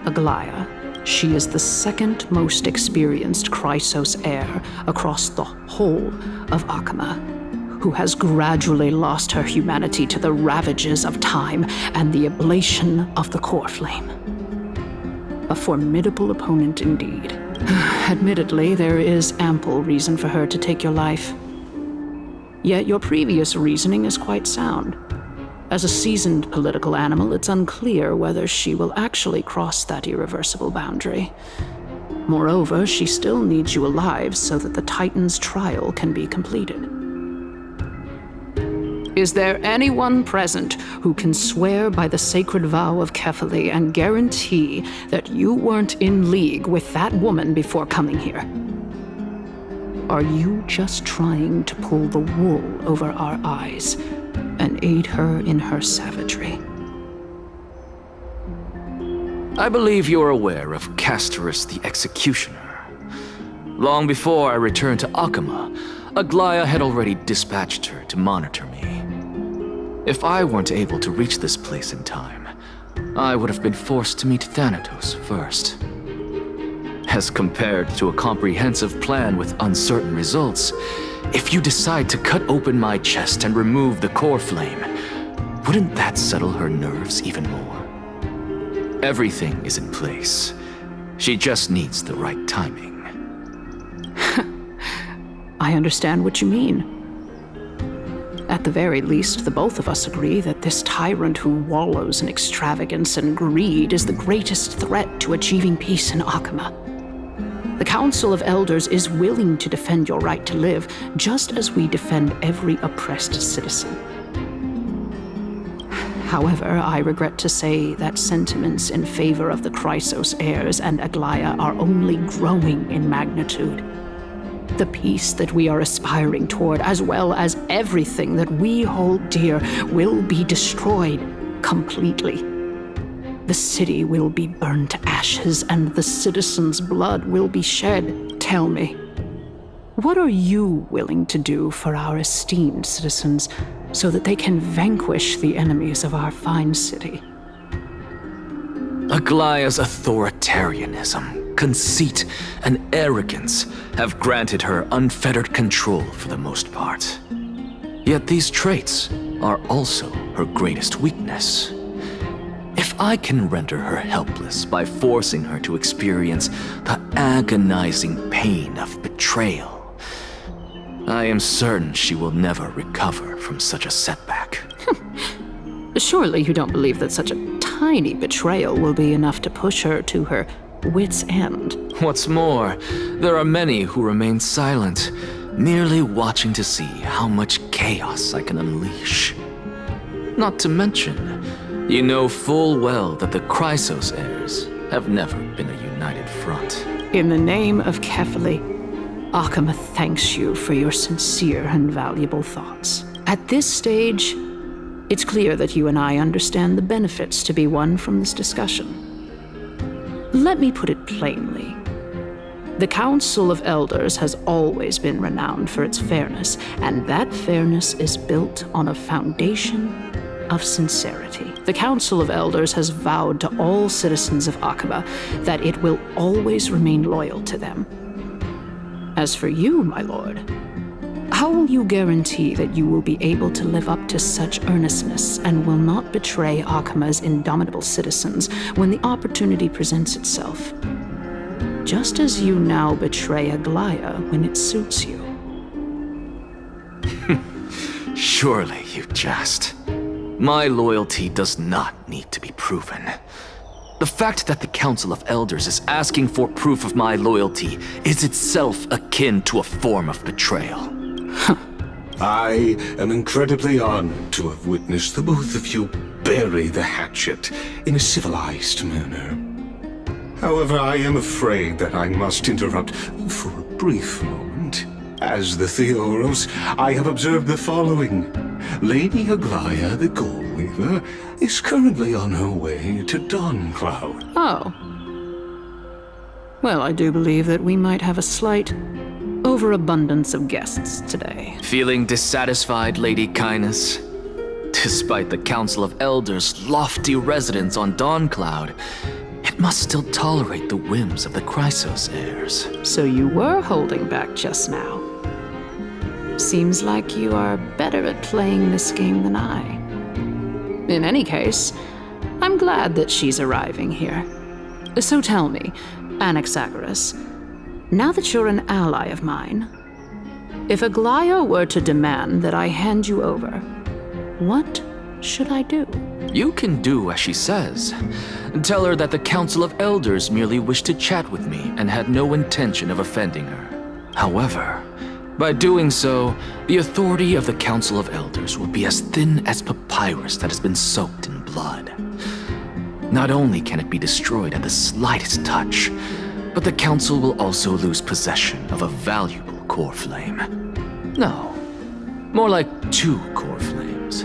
Aglaya. She is the second most experienced Chrysos heir across the whole of Akama, who has gradually lost her humanity to the ravages of time and the ablation of the core flame. A formidable opponent indeed. Admittedly, there is ample reason for her to take your life. Yet your previous reasoning is quite sound. As a seasoned political animal, it's unclear whether she will actually cross that irreversible boundary. Moreover, she still needs you alive so that the Titan's trial can be completed. Is there anyone present who can swear by the sacred vow of Kefali and guarantee that you weren't in league with that woman before coming here? Are you just trying to pull the wool over our eyes and aid her in her savagery? I believe you're aware of Castorus the Executioner. Long before I returned to Akama, Aglaya had already dispatched her to monitor me. If I weren't able to reach this place in time, I would have been forced to meet Thanatos first. As compared to a comprehensive plan with uncertain results, if you decide to cut open my chest and remove the core flame, wouldn't that settle her nerves even more? Everything is in place. She just needs the right timing. I understand what you mean. At the very least, the both of us agree that this tyrant who wallows in extravagance and greed is the greatest threat to achieving peace in Akama. The Council of Elders is willing to defend your right to live, just as we defend every oppressed citizen. However, I regret to say that sentiments in favor of the Chrysos heirs and Aglaya are only growing in magnitude. The peace that we are aspiring toward, as well as everything that we hold dear, will be destroyed completely. The city will be burned to ashes, and the citizens' blood will be shed. Tell me, what are you willing to do for our esteemed citizens so that they can vanquish the enemies of our fine city? Aglaya's authoritarianism, conceit, and arrogance have granted her unfettered control for the most part. Yet these traits are also her greatest weakness. If I can render her helpless by forcing her to experience the agonizing pain of betrayal, I am certain she will never recover from such a setback. Surely you don't believe that such a tiny betrayal will be enough to push her to her wit's end. What's more, there are many who remain silent, merely watching to see how much chaos I can unleash. Not to mention, you know full well that the Chrysos heirs have never been a united front. In the name of Kefali, Akama thanks you for your sincere and valuable thoughts. At this stage, it's clear that you and I understand the benefits to be won from this discussion. Let me put it plainly. The Council of Elders has always been renowned for its fairness, and that fairness is built on a foundation of sincerity. The Council of Elders has vowed to all citizens of Akaba that it will always remain loyal to them. As for you, my lord, how will you guarantee that you will be able to live up to such earnestness and will not betray Akama's indomitable citizens when the opportunity presents itself? Just as you now betray Aglaya when it suits you. Surely you jest. My loyalty does not need to be proven. The fact that the Council of Elders is asking for proof of my loyalty is itself akin to a form of betrayal. I am incredibly honored to have witnessed the both of you bury the hatchet in a civilized manner. However, I am afraid that I must interrupt for a brief moment. As the Theoros, I have observed the following. Lady Aglaya, the Goldweaver, is currently on her way to Dawncloud. Oh. Well, I do believe that we might have a slight overabundance of guests today. Feeling dissatisfied, Lady Kindness? Despite the Council of Elders' lofty residence on Dawncloud, it must still tolerate the whims of the Chrysos heirs. So you were holding back just now. Seems like you are better at playing this game than I. In any case, I'm glad that she's arriving here. So tell me, Anaxagoras, now that you're an ally of mine, if Aglaya were to demand that I hand you over, what should I do? You can do as she says. Tell her that the Council of Elders merely wished to chat with me and had no intention of offending her. However, by doing so, the authority of the Council of Elders will be as thin as papyrus that has been soaked in blood. Not only can it be destroyed at the slightest touch, but the Council will also lose possession of a valuable core flame. No, more like 2 core flames.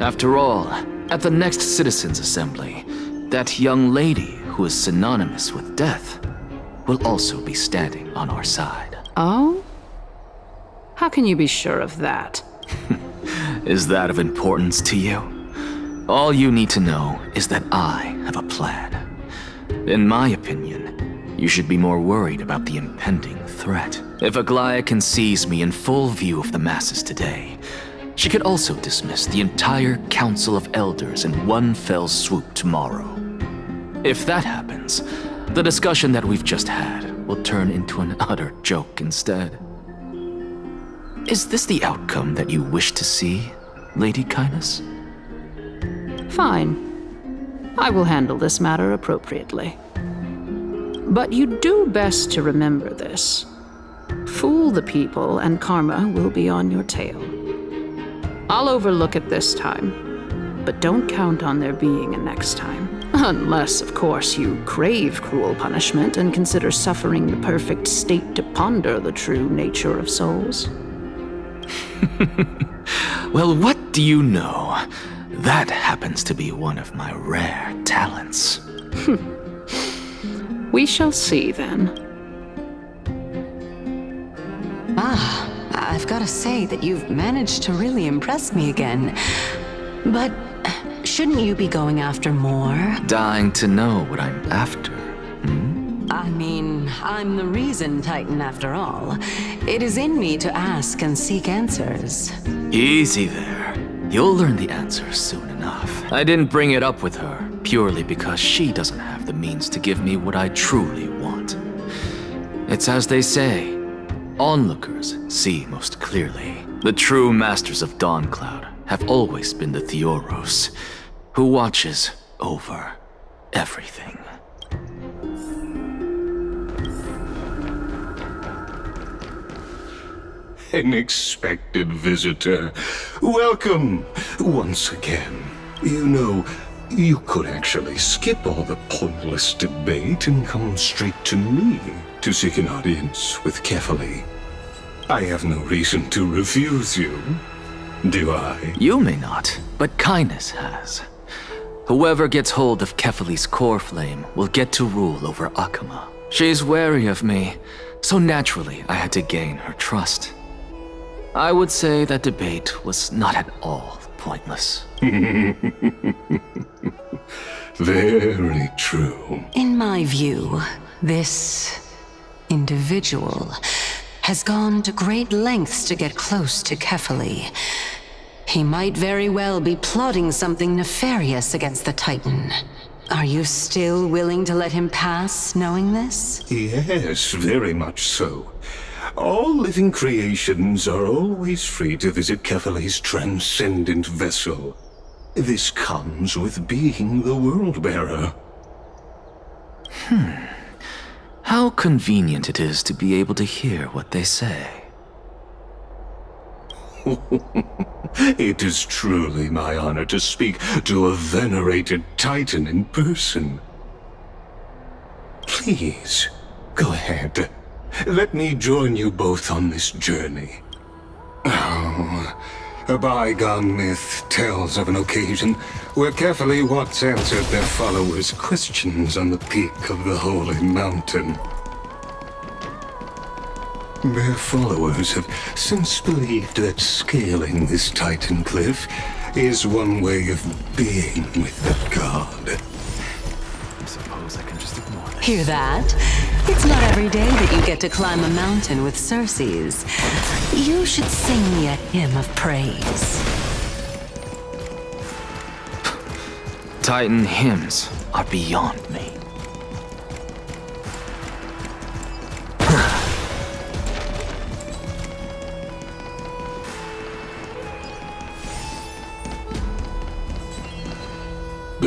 After all, at the next Citizens' Assembly, that young lady who is synonymous with death will also be standing on our side. Oh? How can you be sure of that? Is that of importance to you? All you need to know is that I have a plan. In my opinion, you should be more worried about the impending threat. If Aglaia can seize me in full view of the masses today, she could also dismiss the entire Council of Elders in one fell swoop tomorrow. If that happens, the discussion that we've just had will turn into an utter joke instead. Is this the outcome that you wish to see, Lady Kindness? Fine. I will handle this matter appropriately. But you do best to remember this. Fool the people and karma will be on your tail. I'll overlook it this time, but don't count on there being a next time. Unless, of course, you crave cruel punishment and consider suffering the perfect state to ponder the true nature of souls. Well, what do you know? That happens to be one of my rare talents. We shall see then. I've got to say that you've managed to really impress me again. But shouldn't you be going after more? Dying to know what I'm after. I mean, I'm the reason Titan after all. It is in me to ask and seek answers. Easy there. You'll learn the answers soon enough. I didn't bring it up with her purely because she doesn't have the means to give me what I truly want. It's as they say, onlookers see most clearly. The true masters of Dawncloud have always been the Theoros, who watches over everything. An expected visitor. Welcome once again. You know, you could actually skip all the pointless debate and come straight to me to seek an audience with Kefali. I have no reason to refuse you, do I? You may not, but Kindness has. Whoever gets hold of Kefali's core flame will get to rule over Akama. She's wary of me, so naturally I had to gain her trust. I would say that debate was not at all pointless. Very true. In my view, this individual has gone to great lengths to get close to Kefali. He might very well be plotting something nefarious against the Titan. Are you still willing to let him pass, knowing this? Yes, very much so. All living creations are always free to visit Kefali's transcendent vessel. This comes with being the World-Bearer. How convenient it is to be able to hear what they say. It is truly my honor to speak to a venerated Titan in person. Please, go ahead. Let me join you both on this journey. Oh, a bygone myth tells of an occasion where Kefali once answered their followers' questions on the peak of the Holy Mountain. Their followers have since believed that scaling this Titan cliff is one way of being with the god. I suppose I can just ignore this. Hear that? It's not every day that you get to climb a mountain with Circes. You should sing me a hymn of praise. Titan hymns are beyond me.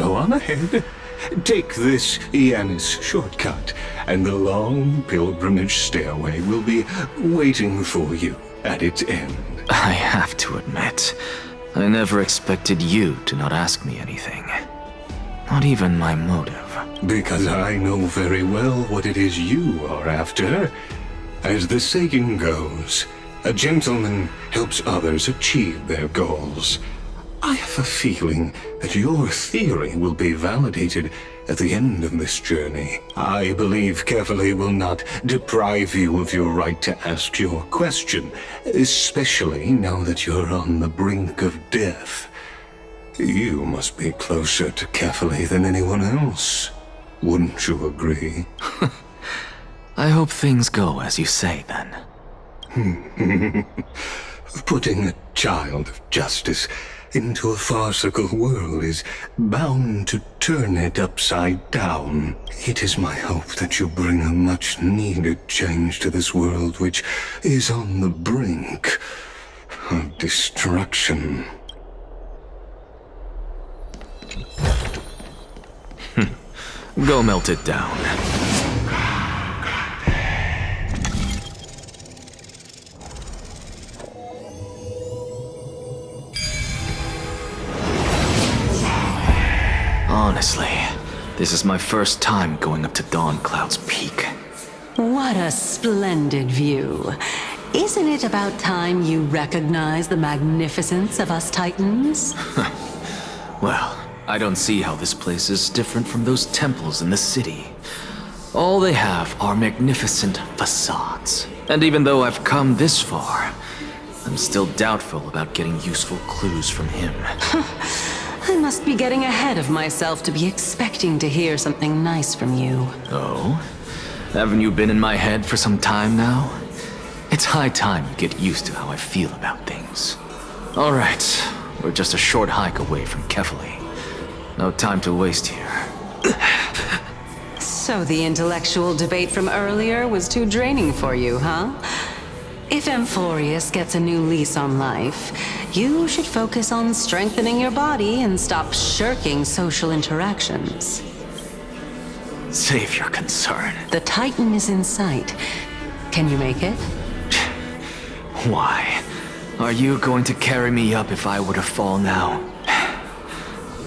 Go on ahead. Take this Yanis shortcut, and the long pilgrimage stairway will be waiting for you at its end. I have to admit, I never expected you to not ask me anything. Not even my motive. Because I know very well what it is you are after. As the saying goes, a gentleman helps others achieve their goals. I have a feeling that your theory will be validated at the end of this journey. I believe Kefali will not deprive you of your right to ask your question, especially now that you're on the brink of death. You must be closer to Kefali than anyone else. Wouldn't you agree? I hope things go as you say, then. Putting a child of justice into a farcical world is bound to turn it upside down. It is my hope that you bring a much-needed change to this world which is on the brink of destruction. Go melt it down. Honestly, this is my first time going up to Dawncloud's peak. What a splendid view. Isn't it about time you recognize the magnificence of us Titans? Well, I don't see how this place is different from those temples in the city. All they have are magnificent facades. And even though I've come this far, I'm still doubtful about getting useful clues from him. I must be getting ahead of myself to be expecting to hear something nice from you. Oh? Haven't you been in my head for some time now? It's high time you get used to how I feel about things. All right, we're just a short hike away from Kefali. No time to waste here. So the intellectual debate from earlier was too draining for you, huh? If Amphorius gets a new lease on life, you should focus on strengthening your body and stop shirking social interactions. Save your concern. The Titan is in sight. Can you make it? Why? Are you going to carry me up if I were to fall now?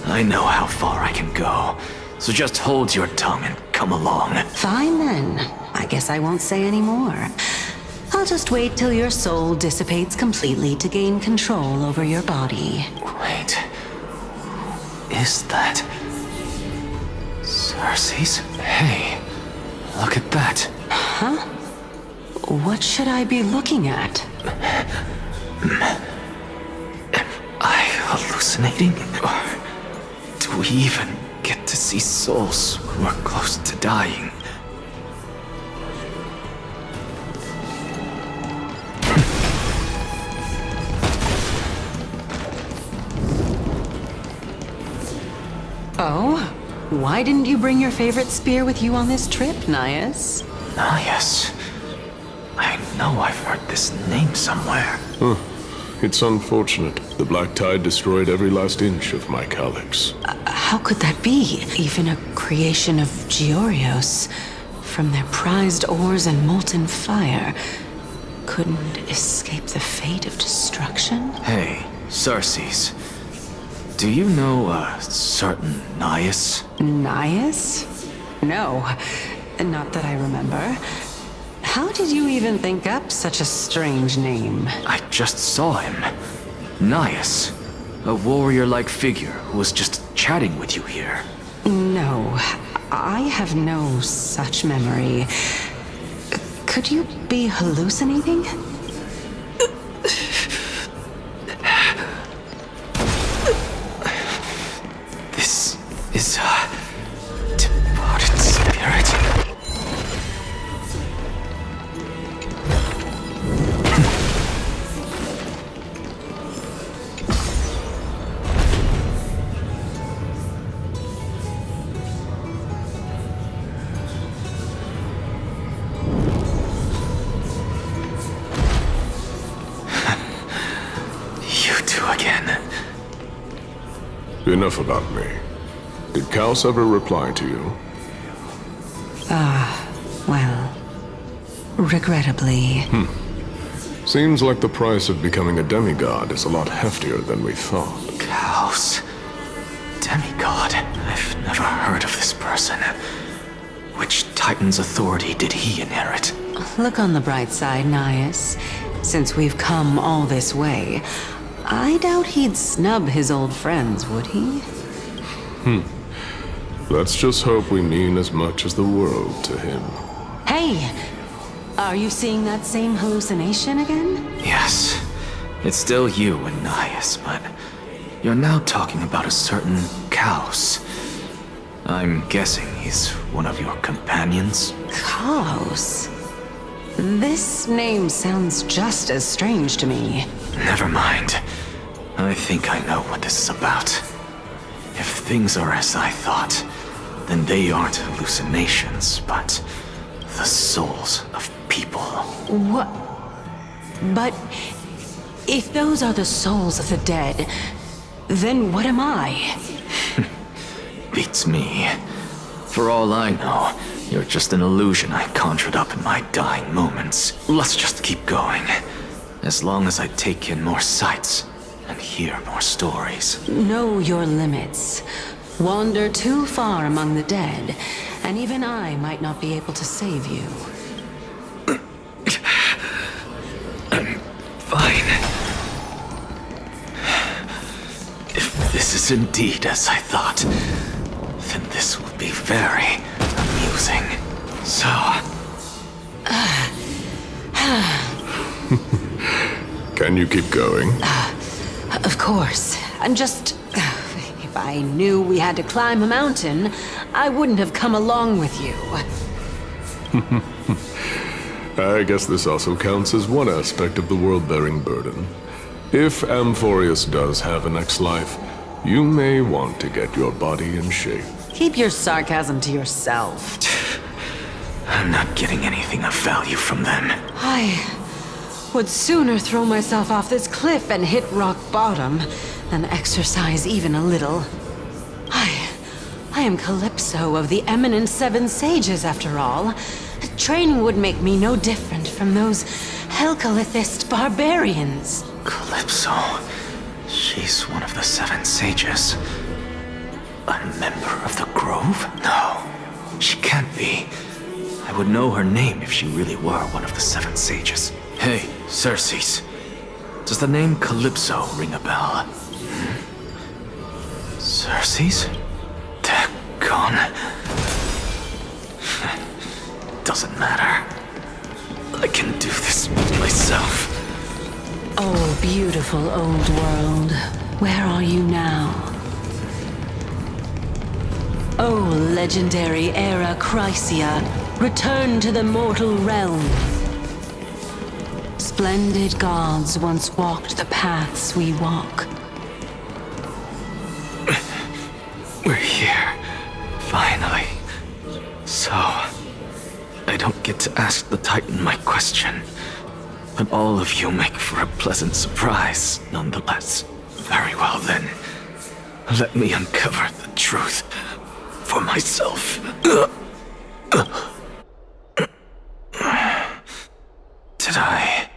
I know how far I can go, so just hold your tongue and come along. Fine then. I guess I won't say any more. I'll just wait till your soul dissipates completely to gain control over your body. Wait. Who is that? Cersei's? Hey, look at that. Huh? What should I be looking at? Am I hallucinating? Or do we even get to see souls who are close to dying? Oh? Why didn't you bring your favorite spear with you on this trip, Nias? Nias? I know I've heard this name somewhere. Huh. It's unfortunate. The Black Tide destroyed every last inch of my calyx. How could that be? Even a creation of Georios, from their prized ores and molten fire, couldn't escape the fate of destruction? Hey, Cersei's. Do you know a certain Nias? Nias? No, not that I remember. How did you even think up such a strange name? I just saw him. Nias. A warrior-like figure who was just chatting with you here. No, I have no such memory. Could you be hallucinating? This is a departed spirit. Enough about me. Did Kaos ever reply to you? Well, regrettably. Seems like the price of becoming a demigod is a lot heftier than we thought. Kaos. Demigod? I've never heard of this person. Which Titan's authority did he inherit? Look on the bright side, Nias. Since we've come all this way, I doubt he'd snub his old friends, would he? Let's just hope we mean as much as the world to him. Hey! Are you seeing that same hallucination again? Yes. It's still you and Nias, but you're now talking about a certain Kaos. I'm guessing he's one of your companions? Kaos? This name sounds just as strange to me. Never mind. I think I know what this is about. If things are as I thought, then they aren't hallucinations, but the souls of people. What? But if those are the souls of the dead, then what am I? Beats me. For all I know, you're just an illusion I conjured up in my dying moments. Let's just keep going. As long as I take in more sights and hear more stories. Know your limits. Wander too far among the dead, and even I might not be able to save you. I'm fine. If this is indeed as I thought, then this will be very amusing. So... Can you keep going? Of course. And just... if I knew we had to climb a mountain, I wouldn't have come along with you. I guess this also counts as one aspect of the world-bearing burden. If Amphorius does have a next life, you may want to get your body in shape. Keep your sarcasm to yourself. I'm not getting anything of value from them. I would sooner throw myself off this cliff and hit rock bottom than exercise even a little. I am Calypso of the eminent Seven Sages, after all. Training would make me no different from those Helcalithist barbarians. Calypso. She's one of the Seven Sages. A member of the Grove? No, she can't be. I would know her name if she really were one of the Seven Sages. Hey, Circes. Does the name Calypso ring a bell? Circes? Daggone. Doesn't matter. I can do this myself. Oh, beautiful old world. Where are you now? Oh, legendary era Chrysia, return to the mortal realm. Splendid gods once walked the paths we walk. We're here. Finally. So, I don't get to ask the Titan my question. But all of you make for a pleasant surprise, nonetheless. Very well then. Let me uncover the truth for myself. Did I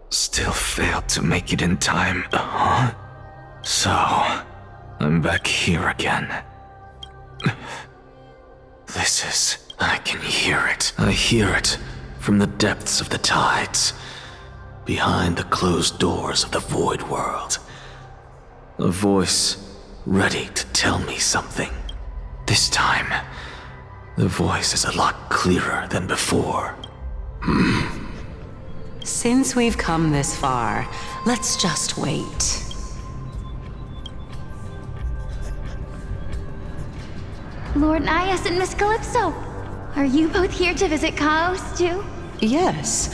still fail to make it in time? So, I'm back here again. This is... I can hear it. I hear it from the depths of the tides, behind the closed doors of the void world. A voice ready to tell me something. This time, the voice is a lot clearer than before. Since we've come this far, let's just wait. Lord Nias and Miss Calypso, are you both here to visit Chaos too? Yes,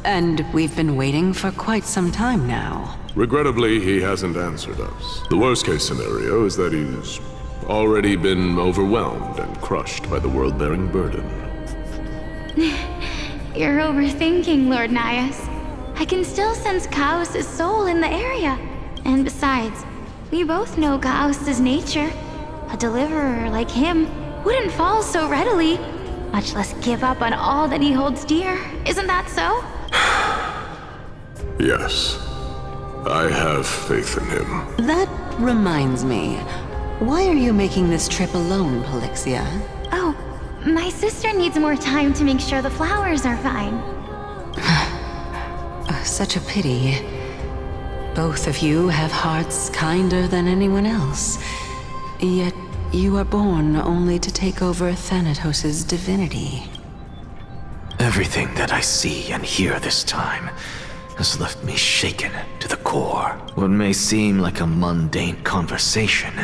and we've been waiting for quite some time now. Regrettably, he hasn't answered us. The worst-case scenario is that he's already been overwhelmed and crushed by the world-bearing burden. You're overthinking, Lord Nias. I can still sense Chaos' soul in the area. And besides, we both know Chaos' nature. A deliverer like him wouldn't fall so readily, much less give up on all that he holds dear. Isn't that so? Yes. I have faith in him. That reminds me. Why are you making this trip alone, Polixia? Oh, my sister needs more time to make sure the flowers are fine. Such a pity. Both of you have hearts kinder than anyone else. Yet you are born only to take over Thanatos' divinity. Everything that I see and hear this time has left me shaken to the core. What may seem like a mundane conversation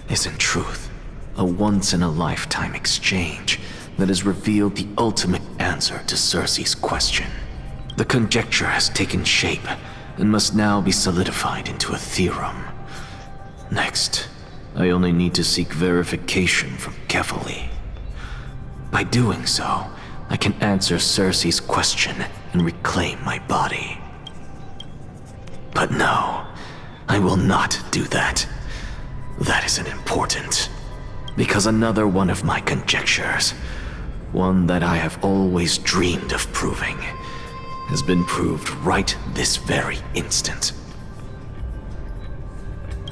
is in truth a once-in-a-lifetime exchange that has revealed the ultimate answer to Circe's question. The conjecture has taken shape and must now be solidified into a theorem. Next, I only need to seek verification from Kefali. By doing so, I can answer Circe's question and reclaim my body. But no, I will not do that. That isn't important. Because another one of my conjectures, one that I have always dreamed of proving, has been proved right this very instant.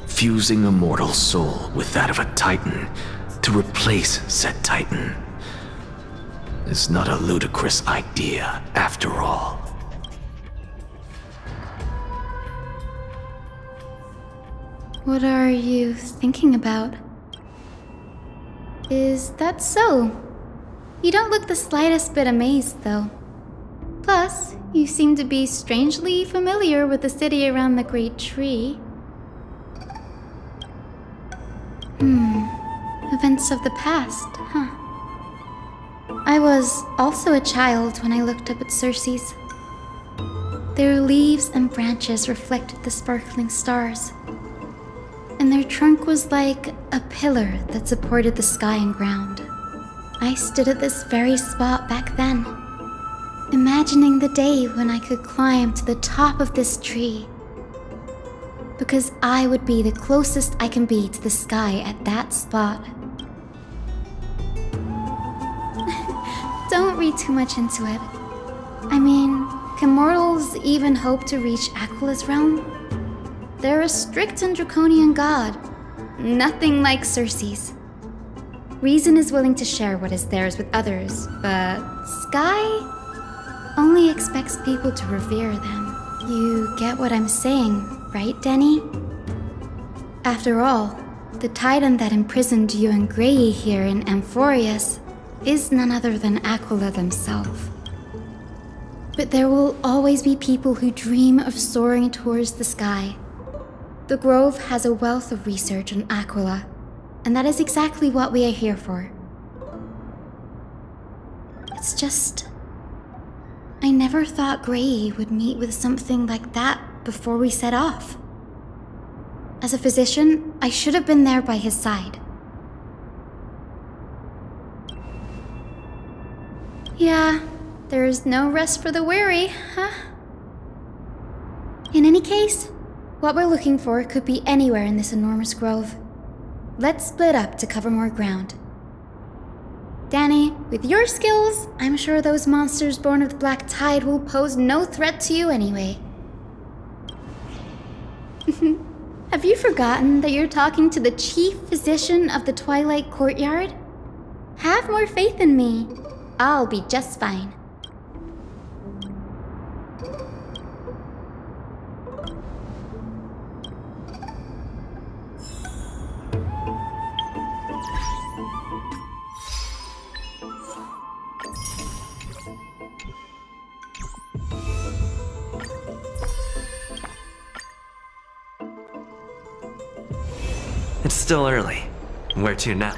Fusing a mortal soul with that of a Titan to replace said Titan is not a ludicrous idea after all. What are you thinking about? Is that so? You don't look the slightest bit amazed, though. Plus, you seem to be strangely familiar with the city around the Great Tree. Events of the past, huh? I was also a child when I looked up at Circe's. Their leaves and branches reflected the sparkling stars, and their trunk was like a pillar that supported the sky and ground. I stood at this very spot back then, imagining the day when I could climb to the top of this tree, because I would be the closest I can be to the sky at that spot. Don't read too much into it. I mean, can mortals even hope to reach Aquila's realm? They're a strict and draconian god, nothing like Circe's. Reason is willing to share what is theirs with others, but Sky only expects people to revere them. You get what I'm saying, right, Denny? After all, the Titan that imprisoned you and Grey here in Amphorius is none other than Aquila themselves. But there will always be people who dream of soaring towards the sky. The Grove has a wealth of research on Aquila, and that is exactly what we are here for. It's just, I never thought Grey would meet with something like that before we set off. As a physician, I should have been there by his side. Yeah, there is no rest for the weary, huh? In any case, what we're looking for could be anywhere in this enormous grove. Let's split up to cover more ground. Danny, with your skills, I'm sure those monsters born of the Black Tide will pose no threat to you anyway. Have you forgotten that you're talking to the chief physician of the Twilight Courtyard? Have more faith in me. I'll be just fine. It's still early. Where to now?